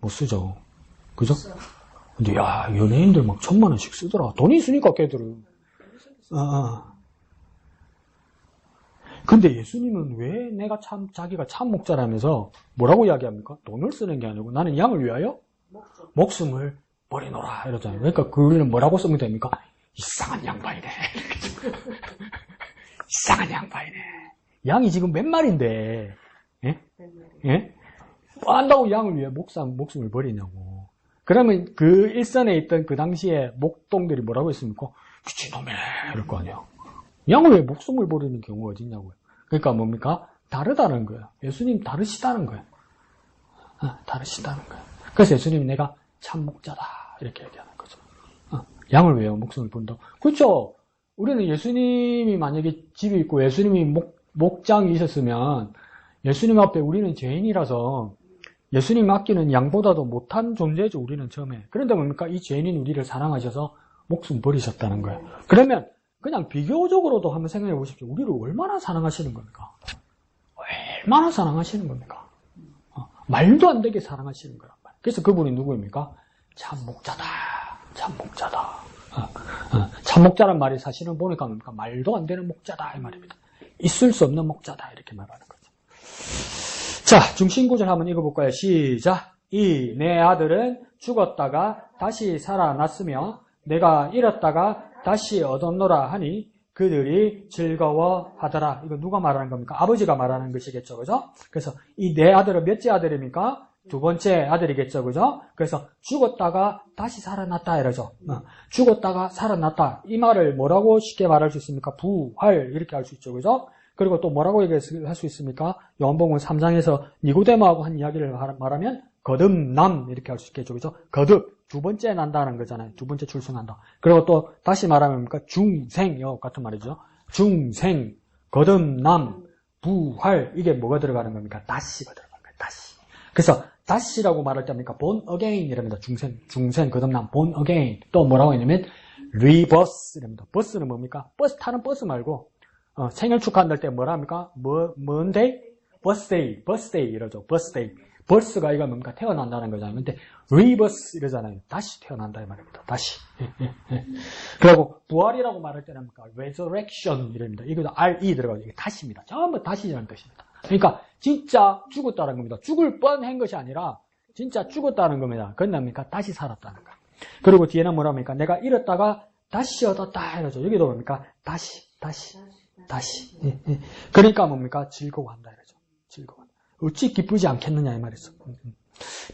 못 쓰죠. 그죠? 근데 연예인들 막 1,000만 원씩 쓰더라. 돈이 있으니까 걔들은. 근데 예수님은 왜 자기가 참 목자라면서 뭐라고 이야기합니까? 돈을 쓰는 게 아니고 나는 양을 위하여 목숨을 버리노라 이러잖아요. 그러니까 우리는 뭐라고 쓰면 됩니까? 이상한 양반이네. 이상한 양반이네. 양이 지금 몇 마리인데, 예? 뭐 한다고 양을 위해 목숨을 버리냐고. 그러면 그 일선에 있던 그 당시에 목동들이 뭐라고 했습니까? 미친놈이네. 이럴 거 아니에요. 양을 왜 목숨을 버리는 경우가 어딨냐고요. 그러니까 뭡니까? 다르다는 거예요. 예수님 다르시다는 거예요. 다르시다는 거예요. 그래서 예수님이 내가 참 목자다. 이렇게 얘기하는 거죠. 양을 위해 목숨을 본다. 그렇죠. 우리는 예수님이 만약에 집이 있고 예수님이 목장이 있었으면 예수님 앞에 우리는 죄인이라서 예수님 맡기는 양보다도 못한 존재죠. 우리는 처음에. 그런데 뭡니까? 이 죄인인 우리를 사랑하셔서 목숨 버리셨다는 거예요. 그러면 그냥 비교적으로도 한번 생각해 보십시오. 우리를 얼마나 사랑하시는 겁니까? 얼마나 사랑하시는 겁니까? 말도 안 되게 사랑하시는 거란 말이에요. 그래서 그분이 누구입니까? 참 목자다. 참 목자다. 참 목자란 말이 사실은 보니까 뭡니까? 말도 안 되는 목자다 이 말입니다. 있을 수 없는 목자다 이렇게 말하는 거죠. 자, 중심 구절 한번 읽어볼까요? 시작. 이 내 아들은 죽었다가 다시 살아났으며 내가 잃었다가 다시 얻었노라 하니 그들이 즐거워하더라. 이거 누가 말하는 겁니까? 아버지가 말하는 것이겠죠. 그죠? 그래서 이 내 아들은 몇째 아들입니까? 두 번째 아들이겠죠. 그죠? 그래서 죽었다가 다시 살아났다 이러죠. 죽었다가 살아났다. 이 말을 뭐라고 쉽게 말할 수 있습니까? 부활 이렇게 할 수 있죠. 그죠? 그리고 또 뭐라고 얘기할 수 있습니까? 요한복음 3장에서 니고데모하고 한 이야기를 말하면 거듭남 이렇게 할 수 있겠죠. 그죠? 거듭 두 번째 난다는 거잖아요. 두 번째 출생한다. 그리고 또 다시 말하면 뭡니까? 중생 요 같은 말이죠. 중생, 거듭남, 부활 이게 뭐가 들어가는 겁니까? 다시가 들어가는 거예요. 다시. 그래서 다시라고 말할 때 뭡니까? born again 이랍니다. 중생, 거듭남, born again. 또 뭐라고 했냐면 rebirth 이랍니다. 버스는 뭡니까? 버스 타는 버스 말고 생일 축하한다 때 뭐라 합니까? 뭔데? birthday 이러죠. birthday. birth가 이거 뭡니까? 태어난다는 거잖아요. 근데 rebirth 이러잖아요. 다시 태어난다 이 말입니다. 다시. 그리고 부활이라고 말할 때는 뭡니까? resurrection 이랍니다. 이것도 re 들어가죠. 이게 다시입니다. 전부 다시라는 뜻입니다. 그러니까 진짜 죽었다는 겁니다. 죽을 뻔한 것이 아니라 진짜 죽었다는 겁니다. 그건 뭡니까? 다시 살았다는 거. 그리고 뒤에는 뭐라 합니까? 내가 잃었다가 다시 얻었다 이러죠. 여기도 뭡니까? 다시. 그러니까 뭡니까? 즐거워한다 이러죠. 즐거워한다. 어찌 기쁘지 않겠느냐 이 말이죠.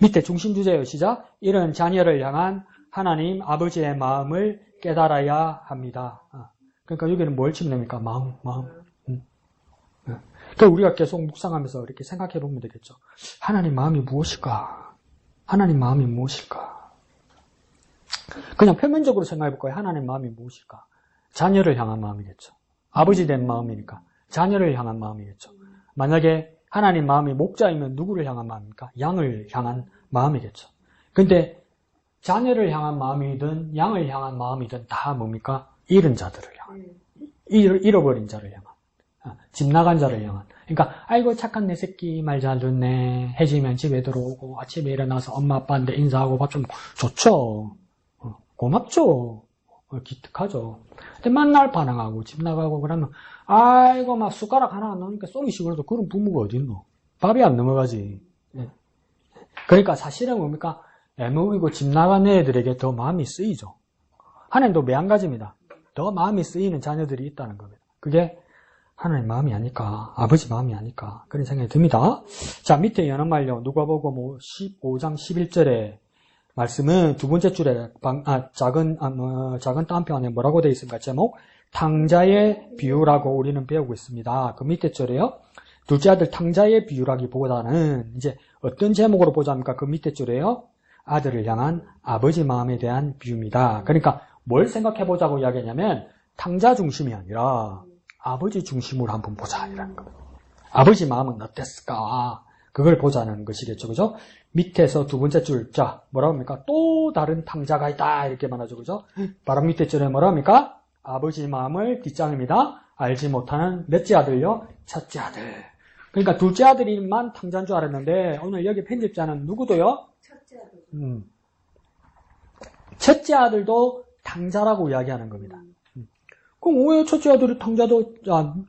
밑에 중심 주제예요. 시작. 이런 자녀를 향한 하나님 아버지의 마음을 깨달아야 합니다. 그러니까 여기는 뭘 치면 됩니까? 마음. 그러니까 우리가 계속 묵상하면서 이렇게 생각해 보면 되겠죠. 하나님 마음이 무엇일까? 하나님 마음이 무엇일까? 그냥 표면적으로 생각해 볼 거예요. 하나님 마음이 무엇일까? 자녀를 향한 마음이겠죠. 아버지 된 마음이니까 자녀를 향한 마음이겠죠. 만약에 하나님 마음이 목자이면 누구를 향한 마음입니까? 양을 향한 마음이겠죠. 근데 자녀를 향한 마음이든 양을 향한 마음이든 다 뭡니까? 잃은 자들을 향한, 잃어버린 자를 향한, 집 나간 자를 향한. 그러니까 아이고 착한 내 새끼 말 잘 듣네. 해지면 집에 들어오고 아침에 일어나서 엄마 아빠한테 인사하고 밥 좀 좋죠. 고맙죠. 기특하죠. 근데 맨날 반항하고 집 나가고 그러면 아이고 막 숟가락 하나 안 나오니까 쏘기 싫어도 그런 부모가 어딨노. 밥이 안 넘어가지. 그러니까 사실은 뭡니까? 애먹이고 집 나간 애들에게 더 마음이 쓰이죠. 하나님도 매한가지입니다. 더 마음이 쓰이는 자녀들이 있다는 겁니다. 그게 하나님 마음이 아닐까, 아버지 마음이 아닐까 그런 생각이 듭니다. 자, 밑에 여는 말요. 누가복음 15장 11절에 말씀은 두 번째 줄에 작은 따옴표 안에 뭐라고 되어 있습니까? 제목 탕자의 비유라고 우리는 배우고 있습니다. 그 밑에 줄에요. 둘째 아들 탕자의 비유라기보다는 이제 어떤 제목으로 보자니까 그 밑에 줄에요. 아들을 향한 아버지 마음에 대한 비유입니다. 그러니까 뭘 생각해 보자고 이야기하냐면 탕자 중심이 아니라 아버지 중심으로 한번 보자 이라는 겁니다. 아버지 마음은 어땠을까? 그걸 보자는 것이겠죠. 그죠? 밑에서 두 번째 줄, 자, 뭐라고 합니까? 또 다른 탕자가 있다. 이렇게 말하죠. 그죠? 바로 밑에 줄에 뭐라고 합니까? 아버지 마음을 뒷장입니다. 알지 못하는 몇째 아들요? 첫째 아들. 그러니까 둘째 아들이만 탕자인 줄 알았는데, 오늘 여기 편집자는 누구도요? 첫째 아들. 첫째 아들도 탕자라고 이야기하는 겁니다. 그럼 왜 첫째 아들이 탕자도,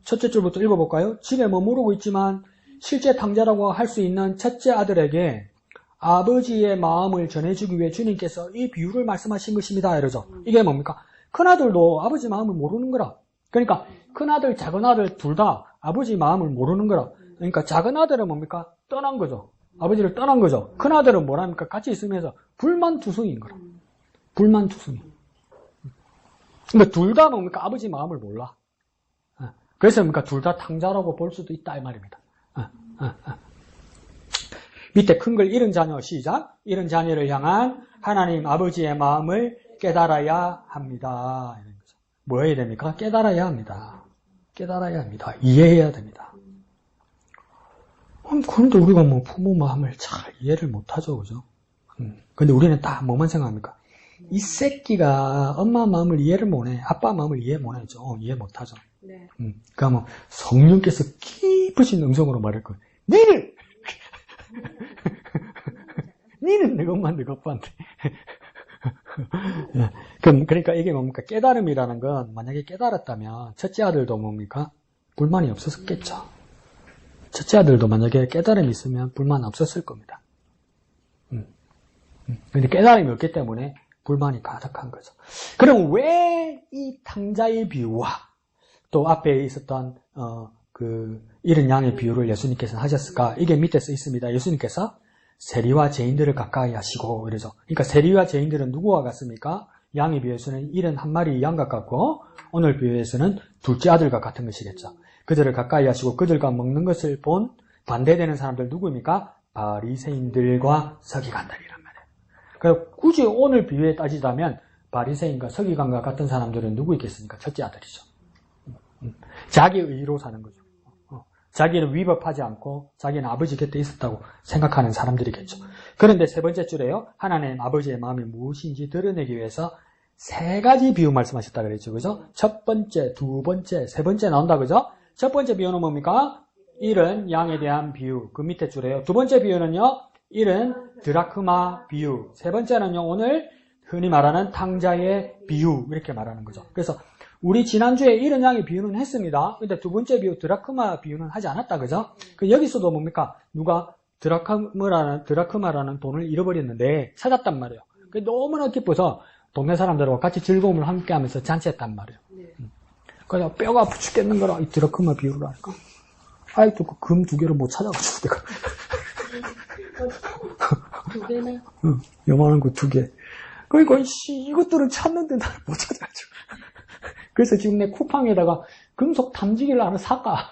첫째 줄부터 읽어볼까요? 집에 머무르고 있지만, 실제 탕자라고 할 수 있는 첫째 아들에게 아버지의 마음을 전해주기 위해 주님께서 이 비유를 말씀하신 것입니다. 이러죠. 이게 뭡니까? 큰아들도 아버지 마음을 모르는 거라. 그러니까 큰아들, 작은아들 둘 다 아버지 마음을 모르는 거라. 그러니까 작은아들은 뭡니까? 떠난 거죠. 아버지를 떠난 거죠. 큰아들은 뭐랍니까? 같이 있으면서 불만투성이인 거라. 불만투성이. 그러니까 둘 다 뭡니까? 아버지 마음을 몰라. 그래서 뭡니까? 둘 다 탕자라고 볼 수도 있다 이 말입니다. 밑에 큰 글 잃은 자녀 시작. 잃은 자녀를 향한 하나님 아버지의 마음을 깨달아야 합니다. 이런 거죠. 뭐 해야 됩니까? 깨달아야 합니다. 깨달아야 합니다. 이해해야 됩니다. 그런데 우리가 뭐 부모 마음을 잘 이해를 못하죠. 그죠? 근데 우리는 딱 뭐만 생각합니까? 이 새끼가 엄마 마음을 이해를 못해. 아빠 마음을 이해 못하죠. 이해 못하죠. 네. 그러니까 뭐 성령께서 깊으신 음성으로 말할 거예요. 니는 내 것만 내 것반데. 그러니까 이게 뭡니까? 깨달음이라는 건 만약에 깨달았다면 첫째 아들도 뭡니까? 불만이 없었겠죠. 첫째 아들도 만약에 깨달음이 있으면 불만 없었을 겁니다. 근데 깨달음이 없기 때문에 불만이 가득한 거죠. 그럼 왜 이 탕자의 비유와 또 앞에 있었던 이런 양의 비유를 예수님께서는 하셨을까? 이게 밑에 써 있습니다. 예수님께서 세리와 죄인들을 가까이 하시고 이러죠. 그러니까 세리와 죄인들은 누구와 같습니까? 양의 비유에서는 71마리 양과 같고 오늘 비유에서는 둘째 아들과 같은 것이겠죠. 그들을 가까이 하시고 그들과 먹는 것을 본 반대되는 사람들 누구입니까? 바리새인들과 서기관들이란 말이에요. 그래서 굳이 오늘 비유에 따지자면 바리새인과 서기관과 같은 사람들은 누구 있겠습니까? 첫째 아들이죠. 자기 의로 사는 거죠. 자기는 위법하지 않고 자기는 아버지 곁에 있었다고 생각하는 사람들이겠죠. 그런데 세 번째 줄에요. 하나님 아버지의 마음이 무엇인지 드러내기 위해서 세 가지 비유 말씀하셨다 그랬죠. 그죠? 첫 번째, 두 번째, 세 번째 나온다. 그죠? 첫 번째 비유는 뭡니까? 일은 양에 대한 비유. 그 밑에 줄에요. 두 번째 비유는요. 일은 드라크마 비유. 세 번째는요. 오늘 흔히 말하는 탕자의 비유. 이렇게 말하는 거죠. 그래서 우리 지난주에 이런 양의 비유는 했습니다. 근데 두 번째 비유, 드라크마 비유는 하지 않았다. 그죠? 여기서도 뭡니까? 누가 드라크마라는 돈을 잃어버렸는데 찾았단 말이에요. 너무나 기뻐서 동네 사람들과 같이 즐거움을 함께 하면서 잔치했단 말이에요. 그래서 뼈가 아프 죽겠는 거라 이 드라크마 비유를 하니까. 아이도 그 금 두 개를 못 찾아가지고 내가. 두 개나? 응, 요만한 거 두 개. 그러니까 이것들은 찾는데 나를 못 찾아가지고. 그래서 지금 내 쿠팡에다가 금속 탐지기를 하나 살까?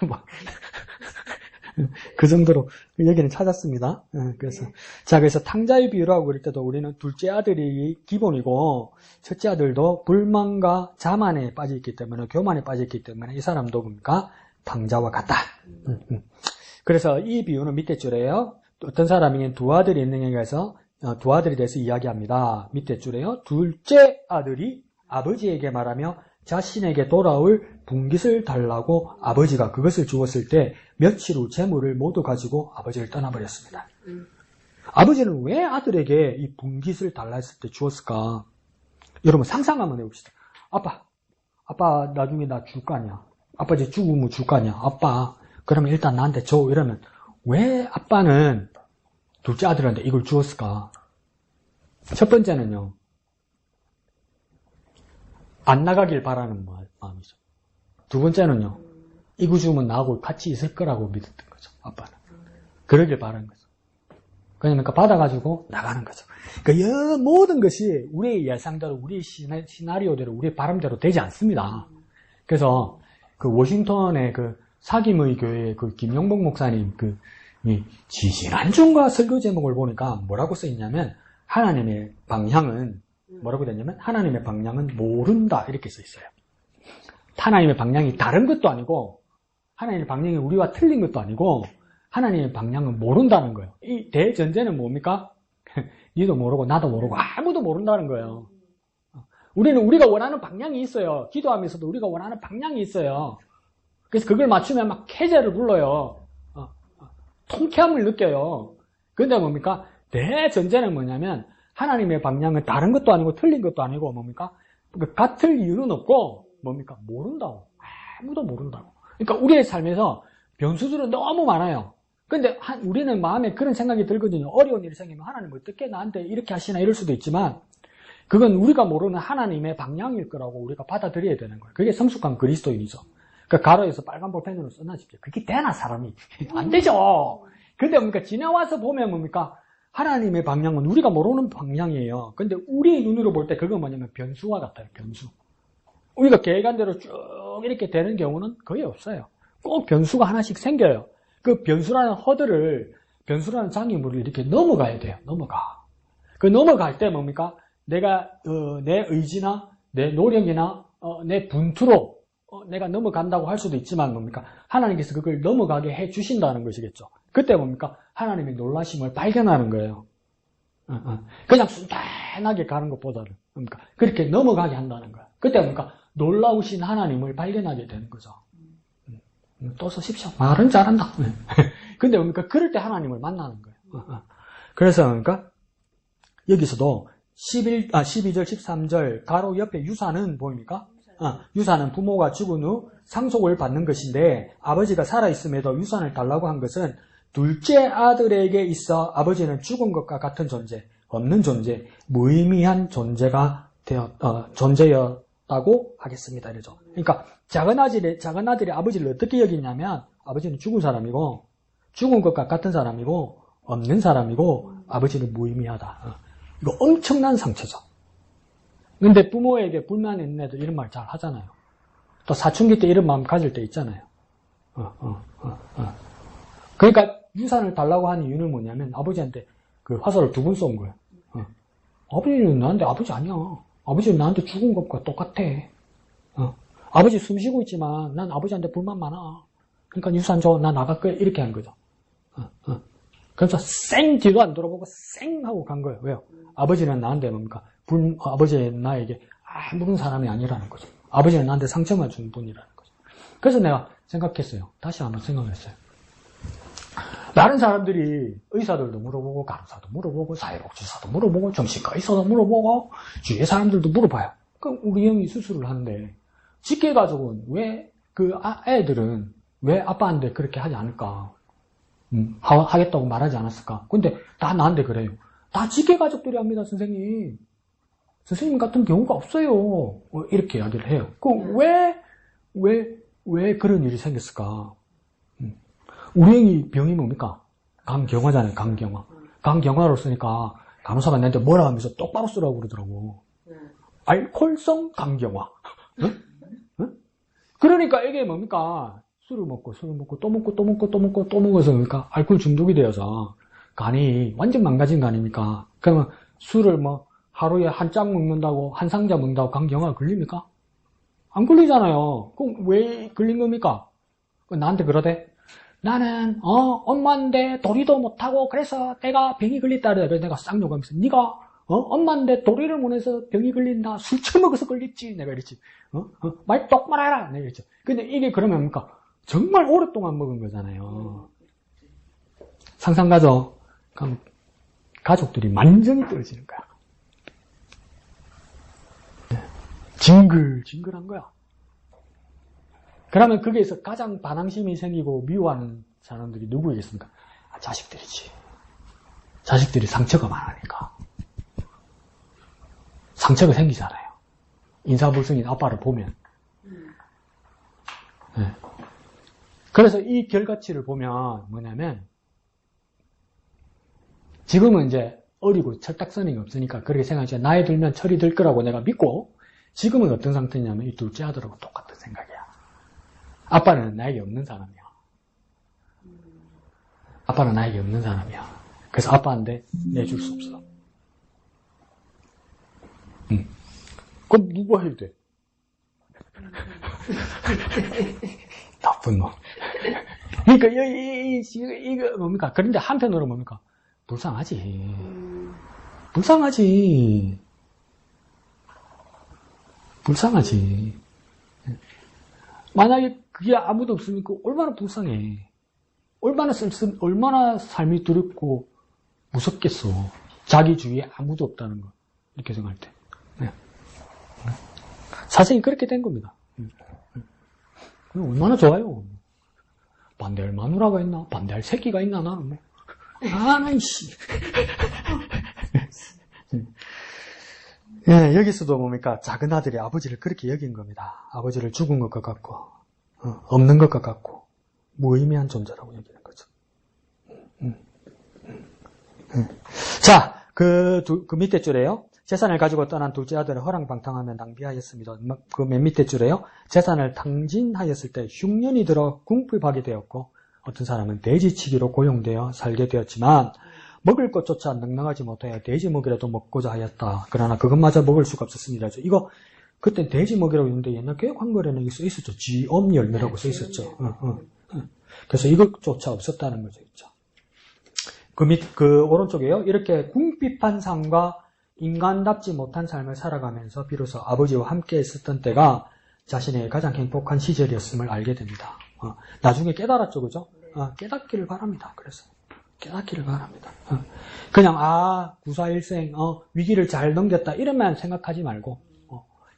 그 정도로 여기는 찾았습니다. 그래서 탕자의 비유라고 그럴 때도 우리는 둘째 아들이 기본이고 첫째 아들도 불만과 자만에 빠져있기 때문에 교만에 빠져있기 때문에 이 사람도 뭡니까? 탕자와 같다. 그래서 이 비유는 밑에 줄에요. 어떤 사람이 두 아들이 있는 게서 두 아들에 대해서 이야기합니다. 밑에 줄에요. 둘째 아들이 아버지에게 말하며 자신에게 돌아올 분깃을 달라고 아버지가 그것을 주었을 때 며칠 후 재물을 모두 가지고 아버지를 떠나버렸습니다. 아버지는 왜 아들에게 이 분깃을 달라 했을 때 주었을까? 여러분 상상 한번 해봅시다. 아빠 나중에 나 줄 거 아니야. 아빠 이제 죽으면 줄 거 아니야. 아빠 그러면 일단 나한테 줘. 이러면 왜 아빠는 둘째 아들한테 이걸 주었을까? 첫 번째는요. 안 나가길 바라는 마음이죠. 두 번째는요. 이거 주면 나하고 같이 있을 거라고 믿었던 거죠. 아빠는. 그러길 바라는 거죠. 그러니까 받아가지고 나가는 거죠. 그러니까 모든 것이 우리의 예상대로, 우리의 시나리오대로, 우리의 바람대로 되지 않습니다. 그래서 그 워싱턴의 그 사김의 교회의 그 김용복 목사님 지지난주인가 설교 제목을 보니까 뭐라고 써있냐면 하나님의 방향은 뭐라고 되냐면 하나님의 방향은 모른다 이렇게 써 있어요. 하나님의 방향이 다른 것도 아니고 하나님의 방향이 우리와 틀린 것도 아니고 하나님의 방향은 모른다는 거예요. 이 대전제는 뭡니까? 니도 모르고 나도 모르고 아무도 모른다는 거예요. 우리가 원하는 방향이 있어요. 기도하면서도 우리가 원하는 방향이 있어요. 그래서 그걸 맞추면 막 쾌재를 불러요. 통쾌함을 느껴요. 근데 뭡니까? 대전제는 뭐냐면 하나님의 방향은 다른 것도 아니고 틀린 것도 아니고 뭡니까? 같을 이유는 없고 뭡니까? 모른다고. 아무도 모른다고. 그러니까 우리의 삶에서 변수들은 너무 많아요. 근데 우리는 마음에 그런 생각이 들거든요. 어려운 일이 생기면 하나님 어떻게 나한테 이렇게 하시나 이럴 수도 있지만 그건 우리가 모르는 하나님의 방향일 거라고 우리가 받아들여야 되는 거예요. 그게 성숙한 그리스도인이죠. 그러니까 가로에서 빨간 볼펜으로 써놔십시오. 그게 되나 사람이? 안 되죠. 근데 뭡니까? 지나와서 보면 뭡니까? 하나님의 방향은 우리가 모르는 방향이에요. 근데 우리 눈으로 볼 때 그건 뭐냐면 변수와 같아요. 변수. 우리가 계획한대로 쭉 이렇게 되는 경우는 거의 없어요. 꼭 변수가 하나씩 생겨요. 그 변수라는 허들을, 변수라는 장애물을 이렇게 넘어가야 돼요. 그 넘어갈 때 뭡니까? 내가 내 의지나 내 노력이나 내 분투로 내가 넘어간다고 할 수도 있지만 뭡니까? 하나님께서 그걸 넘어가게 해 주신다는 것이겠죠. 그때 뭡니까? 하나님의 놀라심을 발견하는 거예요. 그냥 순탄하게 가는 것보다는 뭡니까? 그렇게 넘어가게 한다는 거예요. 그때 뭡니까? 놀라우신 하나님을 발견하게 되는 거죠. 또 쓰십시오. 말은 잘한다. 근데 뭡니까? 그럴 때 하나님을 만나는 거예요. 그래서 그러니까 여기서도 12절, 13절 가로 옆에 유산은 보입니까? 유산은 부모가 죽은 후 상속을 받는 것인데 아버지가 살아있음에도 유산을 달라고 한 것은 둘째 아들에게 있어 아버지는 죽은 것과 같은 존재, 없는 존재, 무의미한 존재가 존재였다고 하겠습니다. 이러죠. 그러니까 작은 아들이 아버지를 어떻게 여기냐면 아버지는 죽은 사람이고 죽은 것과 같은 사람이고 없는 사람이고 아버지는 무의미하다. 이거 엄청난 상처죠. 근데 부모에게 불만 있는 애들 이런 말 잘 하잖아요. 또 사춘기 때 이런 마음 가질 때 있잖아요. 그러니까 유산을 달라고 하는 이유는 뭐냐면 아버지한테 그 화살을 2번 쏜 거예요. 아버지는 나한테 아버지 아니야. 아버지는 나한테 죽은 것과 똑같아. 아버지 숨 쉬고 있지만 난 아버지한테 불만 많아. 그러니까 유산 줘. 나 나갈 거야. 이렇게 한 거죠. 그래서 쌩 뒤도 안 돌아보고 쌩 하고 간 거예요. 왜요? 아버지는 나한테 뭡니까? 아버지는 나에게 아무런 사람이 아니라는 거죠. 아버지는 나한테 상처만 주는 분이라는 거죠. 그래서 내가 생각했어요. 다시 한번 생각을 했어요. 다른 사람들이 의사들도 물어보고 간호사도 물어보고 사회복지사도 물어보고 정신과 의사도 물어보고 주위의 사람들도 물어봐요. 그럼 우리 형이 수술을 하는데 직계 가족은 왜 그 애들은 왜 아빠한테 그렇게 하지 않을까? 하겠다고 말하지 않았을까? 근데 다 나한테 그래요. 다 직계 가족들이 합니다, 선생님. 선생님 같은 경우가 없어요. 이렇게 이야기를 해요. 왜 그런 일이 생겼을까? 우리 형이 병이 뭡니까? 강경화잖아요, 강경화. 강경화로 쓰니까 간호사가 나한테 뭐라 하면서 똑바로 쓰라고 그러더라고. 알코올성 강경화. 응? 그러니까 이게 뭡니까? 술을 먹고 또 먹어서 뭡니까? 알코올 중독이 되어서 간이 완전 망가진 거 아닙니까? 그러면 술을 하루에 한 짝 먹는다고, 한 상자 먹는다고 강경화 걸립니까? 안 걸리잖아요. 그럼 왜 걸린 겁니까? 나한테 그러대? 나는 엄마인데 도리도 못하고 그래서 내가 병이 걸렸다 그래. 그래서 내가 싹 욕하면서 네가 엄마인데 도리를 못해서 병이 걸린다. 술 처먹어서 걸렸지. 내가 이랬지. 말 똑바로 해라. 내가 이랬죠. 근데 이게 그러면 뭡니까? 정말 오랫동안 먹은 거잖아요. 상상가죠? 그럼 가족들이 만정이 떨어지는 거야. 징글징글한 거야. 그러면 거기에서 가장 반항심이 생기고 미워하는 사람들이 누구이겠습니까? 자식들이지. 자식들이 상처가 많으니까. 상처가 생기잖아요. 인사불성인 아빠를 보면. 네. 그래서 이 결과치를 보면 뭐냐면 지금은 이제 어리고 철딱서닝이 없으니까 그렇게 생각하지. 나이 들면 철이 들 거라고 내가 믿고 지금은 어떤 상태냐면 이 둘째 아들하고 똑같은 생각이야. 아빠는 나에게 없는 사람이야. 아빠는 나에게 없는 사람이야. 그래서 아빠한테 내줄 수 없어. 그럼 누가 해도 돼? 나쁜 놈. 그러니까 이거 뭡니까? 그런데 한편으로 뭡니까? 불쌍하지. 불쌍하지. 불쌍하지. 만약에 그게 아무도 없으니까 얼마나 불쌍해. 얼마나 삶이 두렵고 무섭겠어. 자기 주위에 아무도 없다는 거. 이렇게 생각할 때. 네. 사생이 그렇게 된 겁니다. 얼마나 좋아요. 반대할 마누라가 있나? 반대할 새끼가 있나? 나는 뭐. 나는 씨. 예, 여기서도 뭡니까? 작은 아들이 아버지를 그렇게 여긴 겁니다. 아버지를 죽은 것과 같고, 없는 것과 같고, 무의미한 존재라고 여기는 거죠. 자, 그 밑에 줄에요. 재산을 가지고 떠난 둘째 아들은 허랑방탕하며 낭비하였습니다. 그 맨 밑에 줄에요. 재산을 탕진하였을 때 흉년이 들어 궁핍하게 되었고, 어떤 사람은 돼지치기로 고용되어 살게 되었지만, 먹을 것조차 넉넉하지 못하여 돼지 먹이라도 먹고자 하였다. 그러나 그것마저 먹을 수가 없었습니다. 이거 그때 돼지 먹이라고 했는데 옛날 교육한거에는 써 있었죠. 지엄 열매라고 써 있었죠. 그래서 이것조차 없었다는 거죠. 그 오른쪽에요. 이렇게 궁핍한 삶과 인간답지 못한 삶을 살아가면서 비로소 아버지와 함께 있었던 때가 자신의 가장 행복한 시절이었음을 알게 됩니다. 나중에 깨달았죠, 그죠? 깨닫기를 바랍니다. 그래서. 깨닫기를 바랍니다. 그냥 구사일생 위기를 잘 넘겼다 이런만 생각하지 말고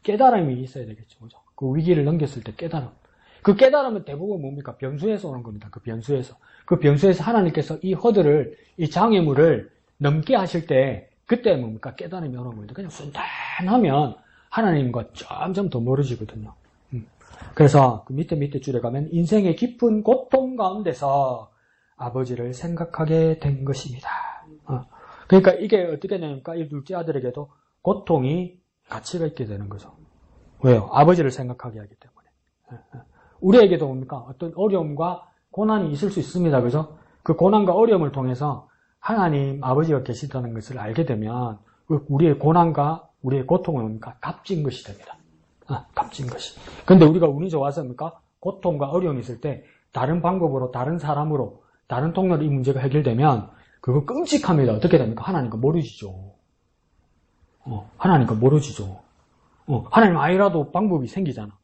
깨달음이 있어야 되겠죠. 그죠? 그 위기를 넘겼을 때 깨달음. 그 깨달음은 대부분 뭡니까? 변수에서 오는 겁니다. 그 변수에서 하나님께서 이 허들을, 이 장애물을 넘게 하실 때 그때 뭡니까? 깨달음이 오는 겁니다. 그냥 순탄하면 하나님과 점점 더 멀어지거든요. 그래서 그 밑에 줄에 가면 인생의 깊은 고통 가운데서 아버지를 생각하게 된 것입니다. 그러니까 이게 어떻게 되냐니까 이 둘째 아들에게도 고통이 가치가 있게 되는 거죠. 왜요? 아버지를 생각하게 하기 때문에. 우리에게도 뭡니까? 어떤 어려움과 고난이 있을 수 있습니다. 그죠? 그 고난과 어려움을 통해서 하나님 아버지가 계시다는 것을 알게 되면 우리의 고난과 우리의 고통은 뭡니까? 값진 것이 됩니다. 값진 것이. 근데 우리가 운이 좋아서 뭡니까? 고통과 어려움이 있을 때 다른 방법으로, 다른 사람으로, 다른 통로로 이 문제가 해결되면 그거 끔찍합니다. 어떻게 됩니까? 하나님과 멀어지죠. 하나님과 멀어지죠. 하나님 아니라도 방법이 생기잖아.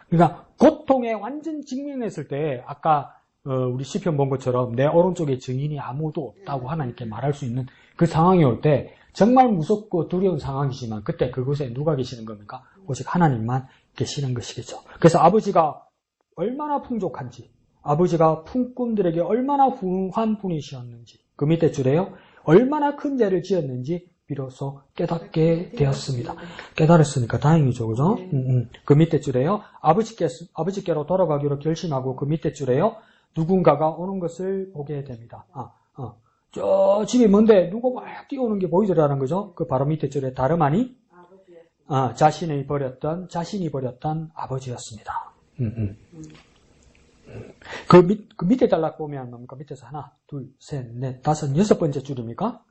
그러니까 고통에 완전 직면했을 때 아까 우리 시편 본 것처럼 내 오른쪽에 증인이 아무도 없다고 하나님께 말할 수 있는 그 상황이 올 때 정말 무섭고 두려운 상황이지만 그때 그곳에 누가 계시는 겁니까? 오직 하나님만 계시는 것이겠죠. 그래서 아버지가 얼마나 풍족한지, 아버지가 품꾼들에게 얼마나 훌륭한 분이셨는지, 그 밑에 줄에요. 얼마나 큰 죄를 지었는지 비로소 깨닫게 되었습니다. 깨달았으니까 다행이죠, 그죠? 그 밑에 줄에요. 아버지께로 돌아가기로 결심하고 그 밑에 줄에요. 누군가가 오는 것을 보게 됩니다. 저 집이 먼데 누가 막 뛰어오는 게 보이더라는 거죠. 그 바로 밑에 줄에 다름 아니 자신이 버렸던 아버지였습니다. 그 밑에 달락 보면 뭡니까? 밑에서 하나, 둘, 셋, 넷, 다섯, 여섯 번째 줄입니까?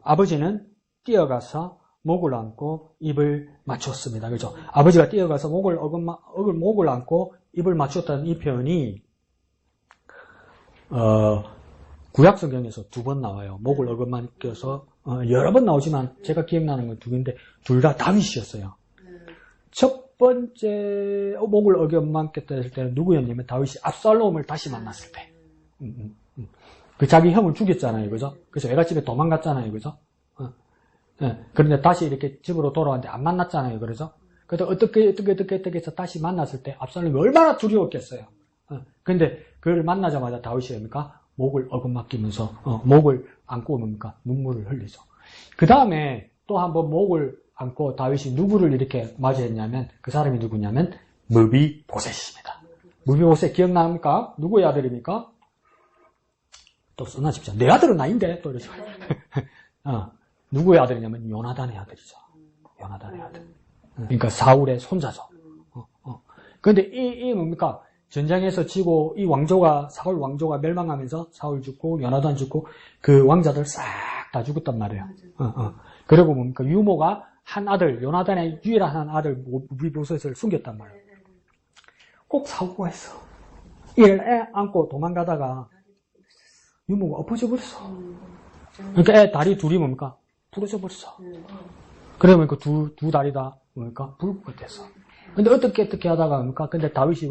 아버지는 뛰어가서 목을 안고 입을 맞췄습니다. 그죠? 아버지가 뛰어가서 목을 안고 입을 맞췄다는 이 표현이 구약 성경에서 2번 나와요. 목을 어긋맞겨서 여러 번 나오지만 제가 기억나는 건 2개인데 둘 다 다윗이었어요. 첫 번째 목을 어긋맞겠다 했을 때는 누구였냐면 다윗이 압살롬을 다시 만났을 때. 그 자기 형을 죽였잖아요. 그죠? 그래서 외갓집에 도망갔잖아요. 그죠? 그런데 다시 이렇게 집으로 돌아왔는데 안 만났잖아요. 그러죠? 그래서 어떻게 해서 다시 만났을 때 압살롬이 얼마나 두려웠겠어요. 근데 그를 만나자마자 다윗이 뭡니까? 목을 어긋맞기면서 목을 안고 뭡니까? 눈물을 흘리죠. 그 다음에 또 한번 목을 안고 다윗이 누구를 이렇게 맞이했냐면 그 사람이 누구냐면 무비보셋입니다. 무비보셋 기억납니까? 누구의 아들입니까? 또 써나 싶죠. 내 아들은 아닌데 또 이러죠. 누구의 아들이냐면 요나단의 아들이죠. 요나단의 아들. 그러니까 사울의 손자죠. 그런데 이 뭡니까? 전쟁에서 지고 이 사울 왕조가 멸망하면서 사울 죽고 요나단 죽고 그 왕자들 싹 다 죽었단 말이에요. 그리고 뭡니까? 유모가 한 아들, 요나단의 유일한 한 아들 무비보셋을 숨겼단 말이에요. 꼭 사고가 있어. 얘를 애 안고 도망가다가 유모가 엎어져 버렸어. 그러니까 애 다리 둘이 뭡니까? 부러져 버렸어. 그러면 그 두 다리 다 뭡니까? 불구가 됐어. 근데 어떻게 하다가 뭡니까? 근데 다윗이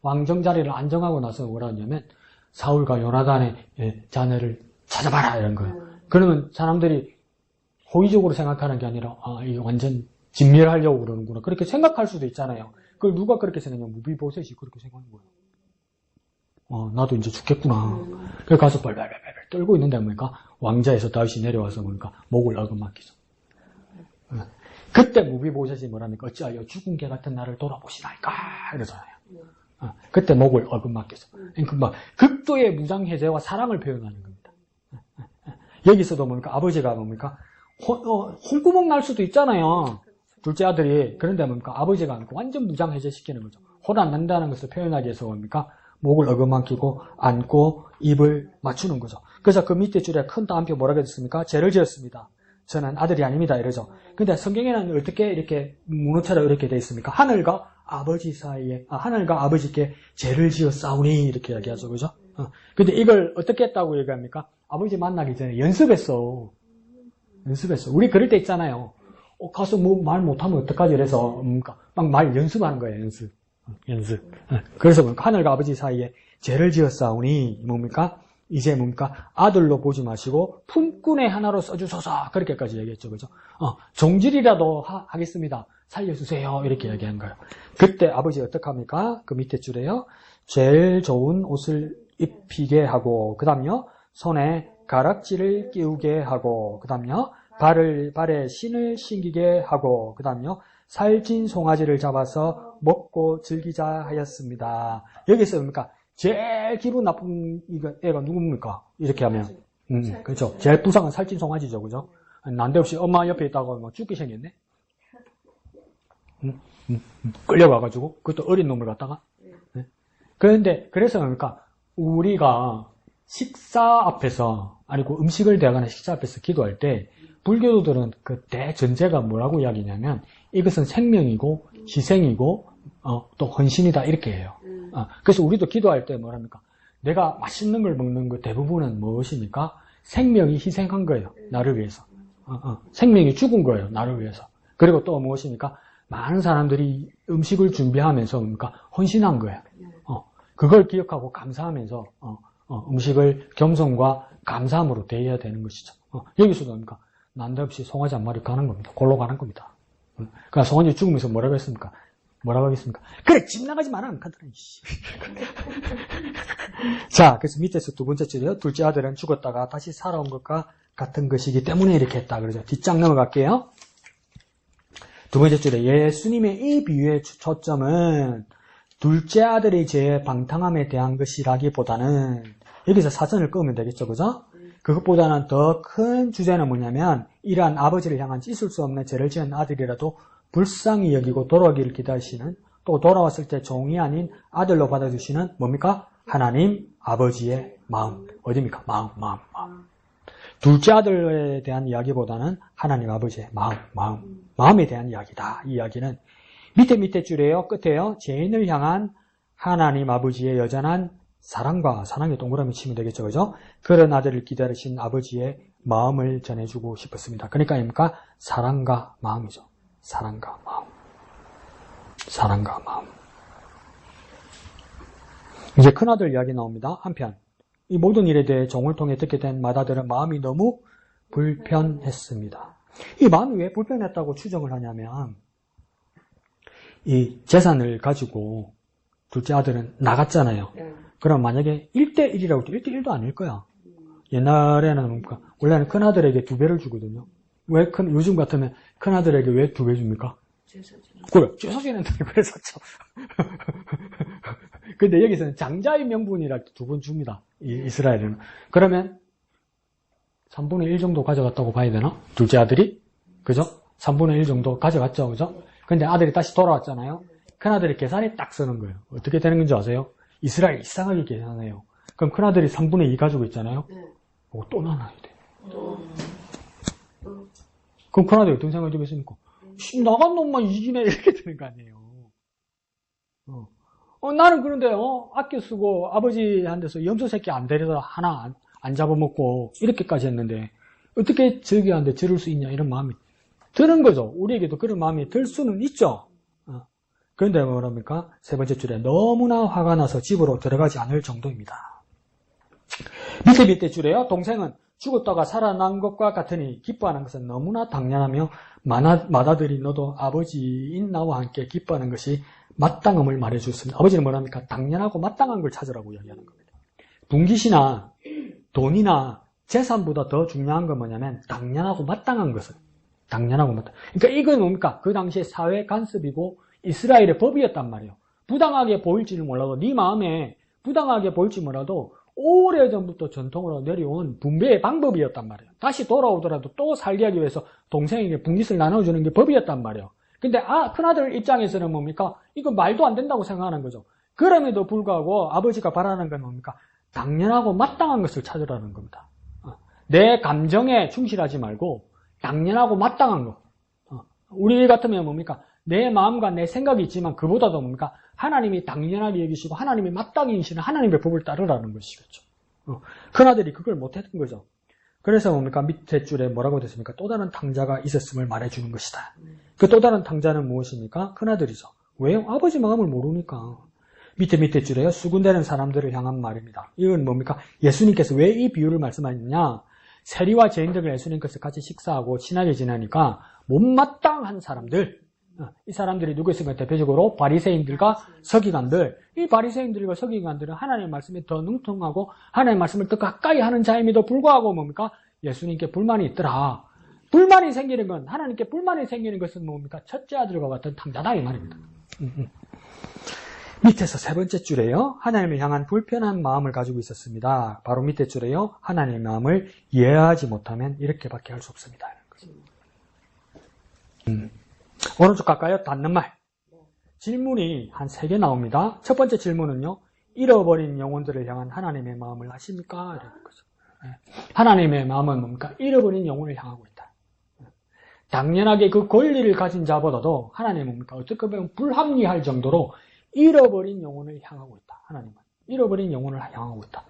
왕정 자리를 안정하고 나서 뭐라 하냐면 사울과 요나단의 자녀를 찾아봐라 이런 거예요. 그러면 사람들이 호의적으로 생각하는 게 아니라 이거 완전 진멸하려고 그러는구나. 그렇게 생각할 수도 있잖아요. 그걸 누가 그렇게 생각하냐면 무비보셋이 그렇게 생각하는 거예요. 나도 이제 죽겠구나. 그래서 가서 발발발 떨고 있는데 뭡니까? 왕자에서 다윗이 내려와서 뭡니까? 목을 어긋맞기죠. 그때 무비보셋이 뭐랍니까? 어찌하여 죽은 개 같은 나를 돌아보시나이까 이러잖아요. 그때 목을 어긋맞겠어. 그러니까 극도의 무장해제와 사랑을 표현하는 겁니다. 여기서도 뭡니까? 아버지가 뭡니까? 홍구멍 날 수도 있잖아요. 둘째 아들이. 그런데 뭡니까? 아버지가 완전 무장해제시키는 거죠. 혼 안 난다는 것을 표현하기 위해서 뭡니까? 목을 어긋맞히고 안고 입을 맞추는 거죠. 그래서 그 밑에 줄에 큰 따옴표 뭐라고 했습니까? 죄를 지었습니다. 저는 아들이 아닙니다. 이러죠. 근데 성경에는 어떻게 이렇게 문어처럼 이렇게 되어 있습니까? 하늘과 아버지 사이에, 하늘과 아버지께 죄를 지었사오니 이렇게 이야기하죠. 그죠? 근데 이걸 어떻게 했다고 얘기합니까? 아버지 만나기 전에 연습했어. 우리 그럴 때 있잖아요. 가서 뭐 말 못하면 어떡하지? 이래서, 막 말 연습하는 거예요. 연습. 그래서 뭡니까? 하늘과 아버지 사이에 죄를 지었사오니 뭡니까? 이제 뭡니까? 아들로 보지 마시고 품꾼의 하나로 써주소서. 그렇게까지 얘기했죠. 그죠? 종질이라도 하겠습니다. 살려주세요. 이렇게 얘기한 거예요. 그때 아버지 어떡합니까? 그 밑에 줄에요. 제일 좋은 옷을 입히게 하고 그 다음요. 손에 가락지를 끼우게 하고, 그 다음요, 발에 신을 신기게 하고, 그 다음요, 살찐 송아지를 잡아서 먹고 즐기자 하였습니다. 여기서 뭡니까? 제일 기분 나쁜 애가 누굽니까? 이렇게 하면. 그렇죠. 제일 불쌍한 살찐 송아지죠. 그죠? 난데없이 엄마 옆에 있다가 막 죽게 생겼네? 끌려가가지고, 그것도 어린 놈을 갖다가. 네. 그런데, 그래서 뭡니까? 우리가 식사 앞에서, 아니고 음식을 대하거나 식사 앞에서 기도할 때, 불교도들은 그 대전제가 뭐라고 이야기냐면, 이것은 생명이고, 희생이고, 또 헌신이다, 이렇게 해요. 그래서 우리도 기도할 때 뭐랍니까? 내가 맛있는 걸 먹는 그 대부분은 무엇입니까? 생명이 희생한 거예요. 나를 위해서. 생명이 죽은 거예요. 나를 위해서. 그리고 또 무엇입니까? 많은 사람들이 음식을 준비하면서 뭡니까? 헌신한 거예요. 그걸 기억하고 감사하면서 음식을 겸손과 감사함으로 대해야 되는 것이죠. 여기서도 뭡니까? 난데없이 송아지 한 마리 가는 겁니다. 골로 가는 겁니다. 그러니까 송아지 죽으면서 뭐라고 했습니까? 뭐라고 하겠습니까? 그래, 집 나가지 마라, 안 가더라, 이씨. 자, 그래서 밑에서 두 번째 줄이요. 둘째 아들은 죽었다가 다시 살아온 것과 같은 것이기 때문에 이렇게 했다. 그러죠. 뒷장 넘어갈게요. 두 번째 줄에 예수님의 이 비유의 초점은 둘째 아들의 죄의 방탕함에 대한 것이라기보다는 여기서 사전을 끄면 되겠죠. 그죠? 그것보다는 더 큰 주제는 뭐냐면 이러한 아버지를 향한 씻을 수 없는 죄를 지은 아들이라도 불쌍히 여기고 돌아오기를 기다리시는 또 돌아왔을 때 종이 아닌 아들로 받아주시는 뭡니까? 하나님 아버지의 마음. 어디입니까? 마음. 둘째 아들에 대한 이야기보다는 하나님 아버지의 마음에 대한 이야기다. 이 이야기는 밑에 줄에요. 끝에요. 죄인을 향한 하나님 아버지의 여전한 사랑에 동그라미 치면 되겠죠. 그죠? 그런 아들을 기다리신 아버지의 마음을 전해주고 싶었습니다. 그러니까 뭡니까? 사랑과 마음이죠. 사랑과 마음. 이제 큰아들 이야기 나옵니다. 한편 이 모든 일에 대해 종을 통해 듣게 된 맏아들은 마음이 너무 불편했습니다. 이 마음이 왜 불편했다고 추정을 하냐면 이 재산을 가지고 둘째 아들은 나갔잖아요. 그럼 만약에 1대1이라고 해도 1대1도 아닐 거야. 옛날에는 원래는 큰아들에게 2배를 주거든요. 왜 요즘 같으면 큰아들에게 왜 2배 줍니까? 그래, 제사지낸다니 그랬었죠. 근데 여기서는 장자의 명분이라 2번 줍니다. 이스라엘은. 그러면 3분의 1 정도 가져갔다고 봐야 되나? 둘째 아들이? 그죠? 3분의 1 정도 가져갔죠. 그죠? 근데 아들이 다시 돌아왔잖아요. 큰아들이 계산이 딱 서는 거예요. 어떻게 되는 건지 아세요? 이스라엘 이상하게 계산해요. 그럼 큰아들이 3분의 2 가지고 있잖아요. 또 나눠야 돼. 그럼 큰아들이 어떤 생각을 들겠습니까? 나간 놈만 이기네 이렇게 되는 거 아니에요. 나는 그런데 아껴 쓰고 아버지한테서 염소 새끼 안 데려다 하나 안 잡아먹고 이렇게까지 했는데 어떻게 저기한테 저럴 수 있냐 이런 마음이 드는 거죠. 우리에게도 그런 마음이 들 수는 있죠. 그런데 뭐랍니까? 세 번째 줄에 너무나 화가 나서 집으로 들어가지 않을 정도입니다. 밑에 줄에요. 동생은 죽었다가 살아난 것과 같으니 기뻐하는 것은 너무나 당연하며 맏아들이 너도 아버지인 나와 함께 기뻐하는 것이 마땅함을 말해주었습니다. 아버지는 뭐랍니까? 당연하고 마땅한 걸 찾으라고 이야기하는 겁니다. 분깃이나 돈이나 재산보다 더 중요한 건 뭐냐면 당연하고 마땅한 것을. 그러니까 이건 뭡니까? 그 당시에 사회 간섭이고 이스라엘의 법이었단 말이에요. 부당하게 보일지는 몰라도 네 마음에 부당하게 보일지 몰라도 오래전부터 전통으로 내려온 분배의 방법이었단 말이에요. 다시 돌아오더라도 또 살게 하기 위해서 동생에게 분깃을 나눠주는 게 법이었단 말이에요. 근데 큰아들 입장에서는 뭡니까? 이건 말도 안 된다고 생각하는 거죠. 그럼에도 불구하고 아버지가 바라는 건 뭡니까? 당연하고 마땅한 것을 찾으라는 겁니다. 내 감정에 충실하지 말고 당연하고 마땅한 거. 우리 같으면 뭡니까? 내 마음과 내 생각이 있지만 그보다도 뭡니까? 하나님이 당연하게 여기시고 하나님이 마땅히 여기시는 하나님의 법을 따르라는 것이겠죠. 큰아들이 그걸 못했던 거죠. 그래서 뭡니까? 밑에 줄에 뭐라고 됐습니까? 또 다른 탕자가 있었음을 말해주는 것이다. 그 또 다른 탕자는 무엇입니까? 큰아들이죠. 왜요? 아버지 마음을 모르니까. 밑에 줄에요. 수군대는 사람들을 향한 말입니다. 이건 뭡니까? 예수님께서 왜 이 비유를 말씀하셨냐? 세리와 죄인들을 예수님께서 같이 식사하고 친하게 지내니까 못마땅한 사람들, 이 사람들이 누구였습니까? 대표적으로 바리새인들과 서기관들. 이 바리새인들과 서기관들은 하나님의 말씀에 더 능통하고 하나님의 말씀을 더 가까이 하는 자임에도 불구하고 뭡니까? 예수님께 불만이 있더라. 불만이 생기는 건, 하나님께 불만이 생기는 것은 뭡니까? 첫째 아들과 같은 탕자다 이 말입니다. 밑에서 세 번째 줄에요. 하나님을 향한 불편한 마음을 가지고 있었습니다. 바로 밑에 줄에요. 하나님의 마음을 이해하지 못하면 이렇게밖에 할 수 없습니다. 오른쪽 갈까요? 닿는 말. 질문이 한 3개 나옵니다. 첫 번째 질문은요. 잃어버린 영혼들을 향한 하나님의 마음을 아십니까? 이런 거죠. 하나님의 마음은 뭡니까? 잃어버린 영혼을 향하고 있다. 당연하게 그 권리를 가진 자보다도 하나님은 뭡니까? 어떻게 보면 불합리할 정도로 잃어버린 영혼을 향하고 있다. 하나님은 잃어버린 영혼을 향하고 있다.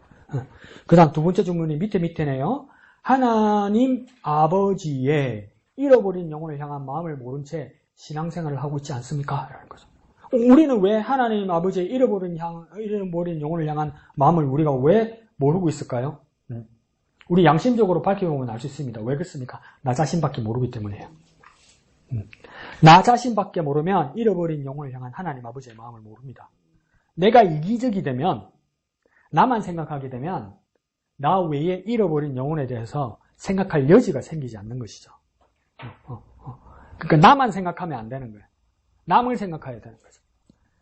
그 다음 두 번째 질문이 밑에네요. 하나님 아버지의 잃어버린 영혼을 향한 마음을 모른 채 신앙생활을 하고 있지 않습니까? 라는 거죠. 우리는 왜 하나님 아버지의 잃어버린 영혼을 향한 마음을 우리가 왜 모르고 있을까요? 우리 양심적으로 밝혀보면 알 수 있습니다. 왜 그렇습니까? 나 자신밖에 모르기 때문이에요. 나 자신밖에 모르면 잃어버린 영혼을 향한 하나님 아버지의 마음을 모릅니다. 내가 이기적이 되면, 나만 생각하게 되면 나 외에 잃어버린 영혼에 대해서 생각할 여지가 생기지 않는 것이죠. 그러니까 나만 생각하면 안 되는 거예요. 남을 생각해야 되는 거죠.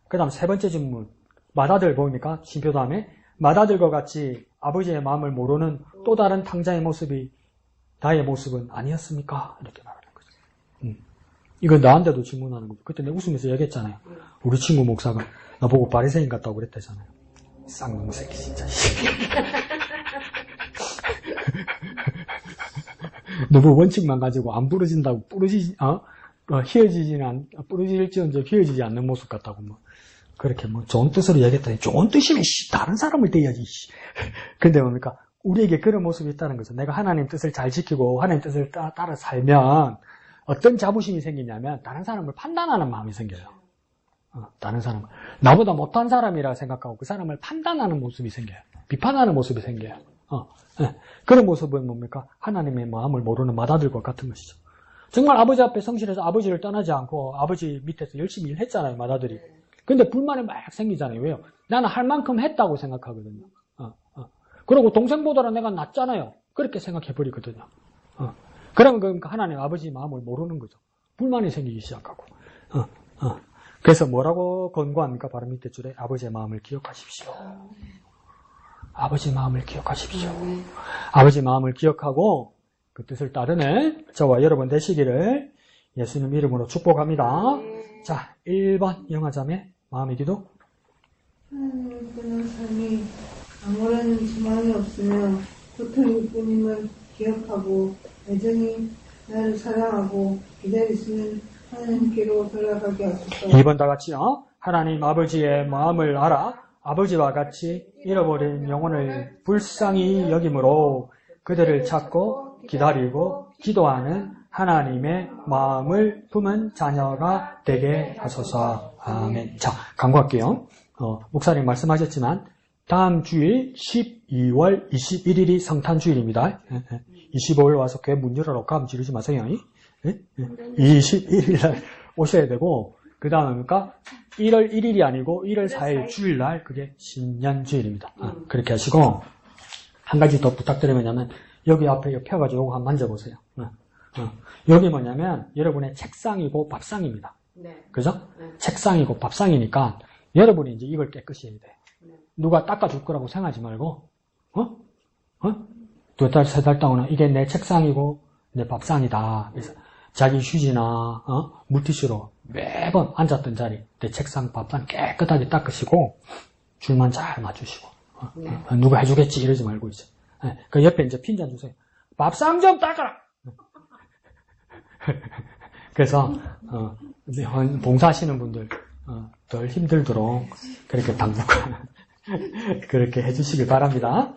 그 다음 세 번째 질문. 맏아들 보입니까? 쉼표 다음에 맏아들과 같이 아버지의 마음을 모르는 또 다른 탕자의 모습이 나의 모습은 아니었습니까? 이렇게 말하는 거죠. 이거 나한테도 질문하는 거죠. 그때 내가 웃으면서 얘기했잖아요. 우리 친구 목사가 나보고 바리새인 같다고 그랬다잖아요. 쌍놈 새끼 진짜. 너무 원칙만 가지고 안 부러진다고 부러질지언정 휘어지지 않는 모습 같다고 그렇게 좋은 뜻으로 얘기했더니 좋은 뜻이면 다른 사람을 대야지. 근데 뭡니까? 우리에게 그런 모습이 있다는 거죠. 내가 하나님 뜻을 잘 지키고 하나님 뜻을 따라 살면 어떤 자부심이 생기냐면 다른 사람을 판단하는 마음이 생겨요. 다른 사람을 나보다 못한 사람이라 생각하고 그 사람을 판단하는 모습이 생겨요. 비판하는 모습이 생겨요. 그런 모습은 뭡니까? 하나님의 마음을 모르는 맏아들과 같은 것이죠. 정말 아버지 앞에 성실해서 아버지를 떠나지 않고 아버지 밑에서 열심히 일했잖아요, 맏아들이. 근데 불만이 막 생기잖아요. 왜요? 나는 할 만큼 했다고 생각하거든요. 그리고 동생보다 내가 낫잖아요. 그렇게 생각해버리거든요. 그러면 그러니까 하나님 아버지 마음을 모르는 거죠. 불만이 생기기 시작하고. 그래서 뭐라고 권고합니까? 바로 밑에 줄에 아버지의 마음을 기억하십시오. 아버지 마음을 기억하십시오. 아버지 마음을 기억하고 그 뜻을 따르는 저와 여러분 되시기를 예수님 이름으로 축복합니다. 자, 1번 영화자매 마음의 기도. 하나님을 떠난 삶이 아무런 희망이 없으며 고통일 뿐임을 기억하고 여전히 나를 사랑하고 기다리시는 하나님께로 돌아가게 하소서. 2번 다 같이요. 하나님 아버지의 마음을 알아 아버지와 같이 잃어버린 영혼을 불쌍히 여김으로 그들을 찾고 기다리고 기도하는 하나님의 마음을 품은 자녀가 되게 하소서. 아멘. 자, 강구할게요. 목사님 말씀하셨지만 다음 주일 12월 21일이 성탄주일입니다. 25일 와서 교회 문 열어놓고 하면 지르지 마세요. 21일 날 오셔야 되고 그 다음이니까 1월 1일이 아니고 1월 4일 주일날 그게 신년주일입니다. 그렇게 하시고 한 가지 더 부탁드리면 여기 앞에 펴가지고 요거 한번 만져보세요. 여기 뭐냐면 여러분의 책상이고 밥상입니다. 네. 그죠? 네. 책상이고 밥상이니까 여러분이 이제 이걸 깨끗이 해야 돼. 네. 누가 닦아줄 거라고 생각하지 말고 2달, 3달 동안은 이게 내 책상이고 내 밥상이다. 그래서 자기 휴지나 물티슈로 매번 앉았던 자리, 내 책상, 밥상 깨끗하게 닦으시고 줄만 잘 맞추시고 누가 해주겠지 이러지 말고 이제 그 옆에 이제 핀잔 주세요. 밥상 좀 닦아라. 그래서 봉사하시는 분들 덜 힘들도록 그렇게 당분간 그렇게 해주시길 바랍니다.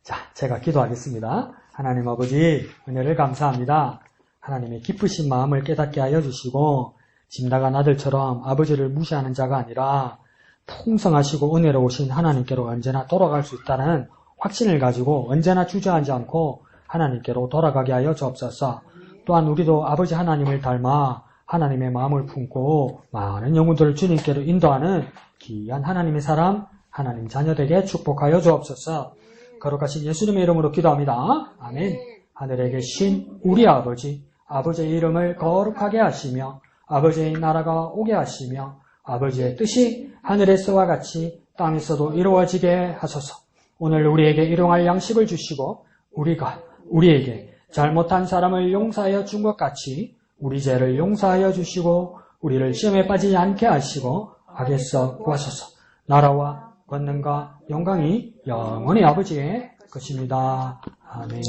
자, 제가 기도하겠습니다. 하나님 아버지 은혜를 감사합니다. 하나님의 기쁘신 마음을 깨닫게 하여 주시고 집 나간 아들처럼 아버지를 무시하는 자가 아니라 풍성하시고 은혜로우신 하나님께로 언제나 돌아갈 수 있다는 확신을 가지고 언제나 주저하지 않고 하나님께로 돌아가게 하여 주옵소서. 또한 우리도 아버지 하나님을 닮아 하나님의 마음을 품고 많은 영혼들을 주님께로 인도하는 귀한 하나님의 사람, 하나님 자녀되게 축복하여 주옵소서. 거룩하신 예수님의 이름으로 기도합니다. 아멘. 하늘에 계신 우리 아버지, 아버지의 이름을 거룩하게 하시며 아버지의 나라가 오게 하시며 아버지의 뜻이 하늘에서와 같이 땅에서도 이루어지게 하소서. 오늘 우리에게 일용할 양식을 주시고 우리가 우리에게 잘못한 사람을 용서하여 준 것 같이 우리 죄를 용서하여 주시고 우리를 시험에 빠지지 않게 하시고 악에서 구하소서. 나라와 권능과 영광이 영원히 아버지의 것입니다. 아멘.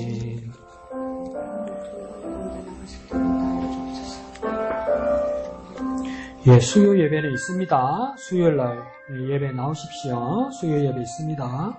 예, 수요 예배는 있습니다. 수요일 날 예배 나오십시오. 수요 예배 있습니다.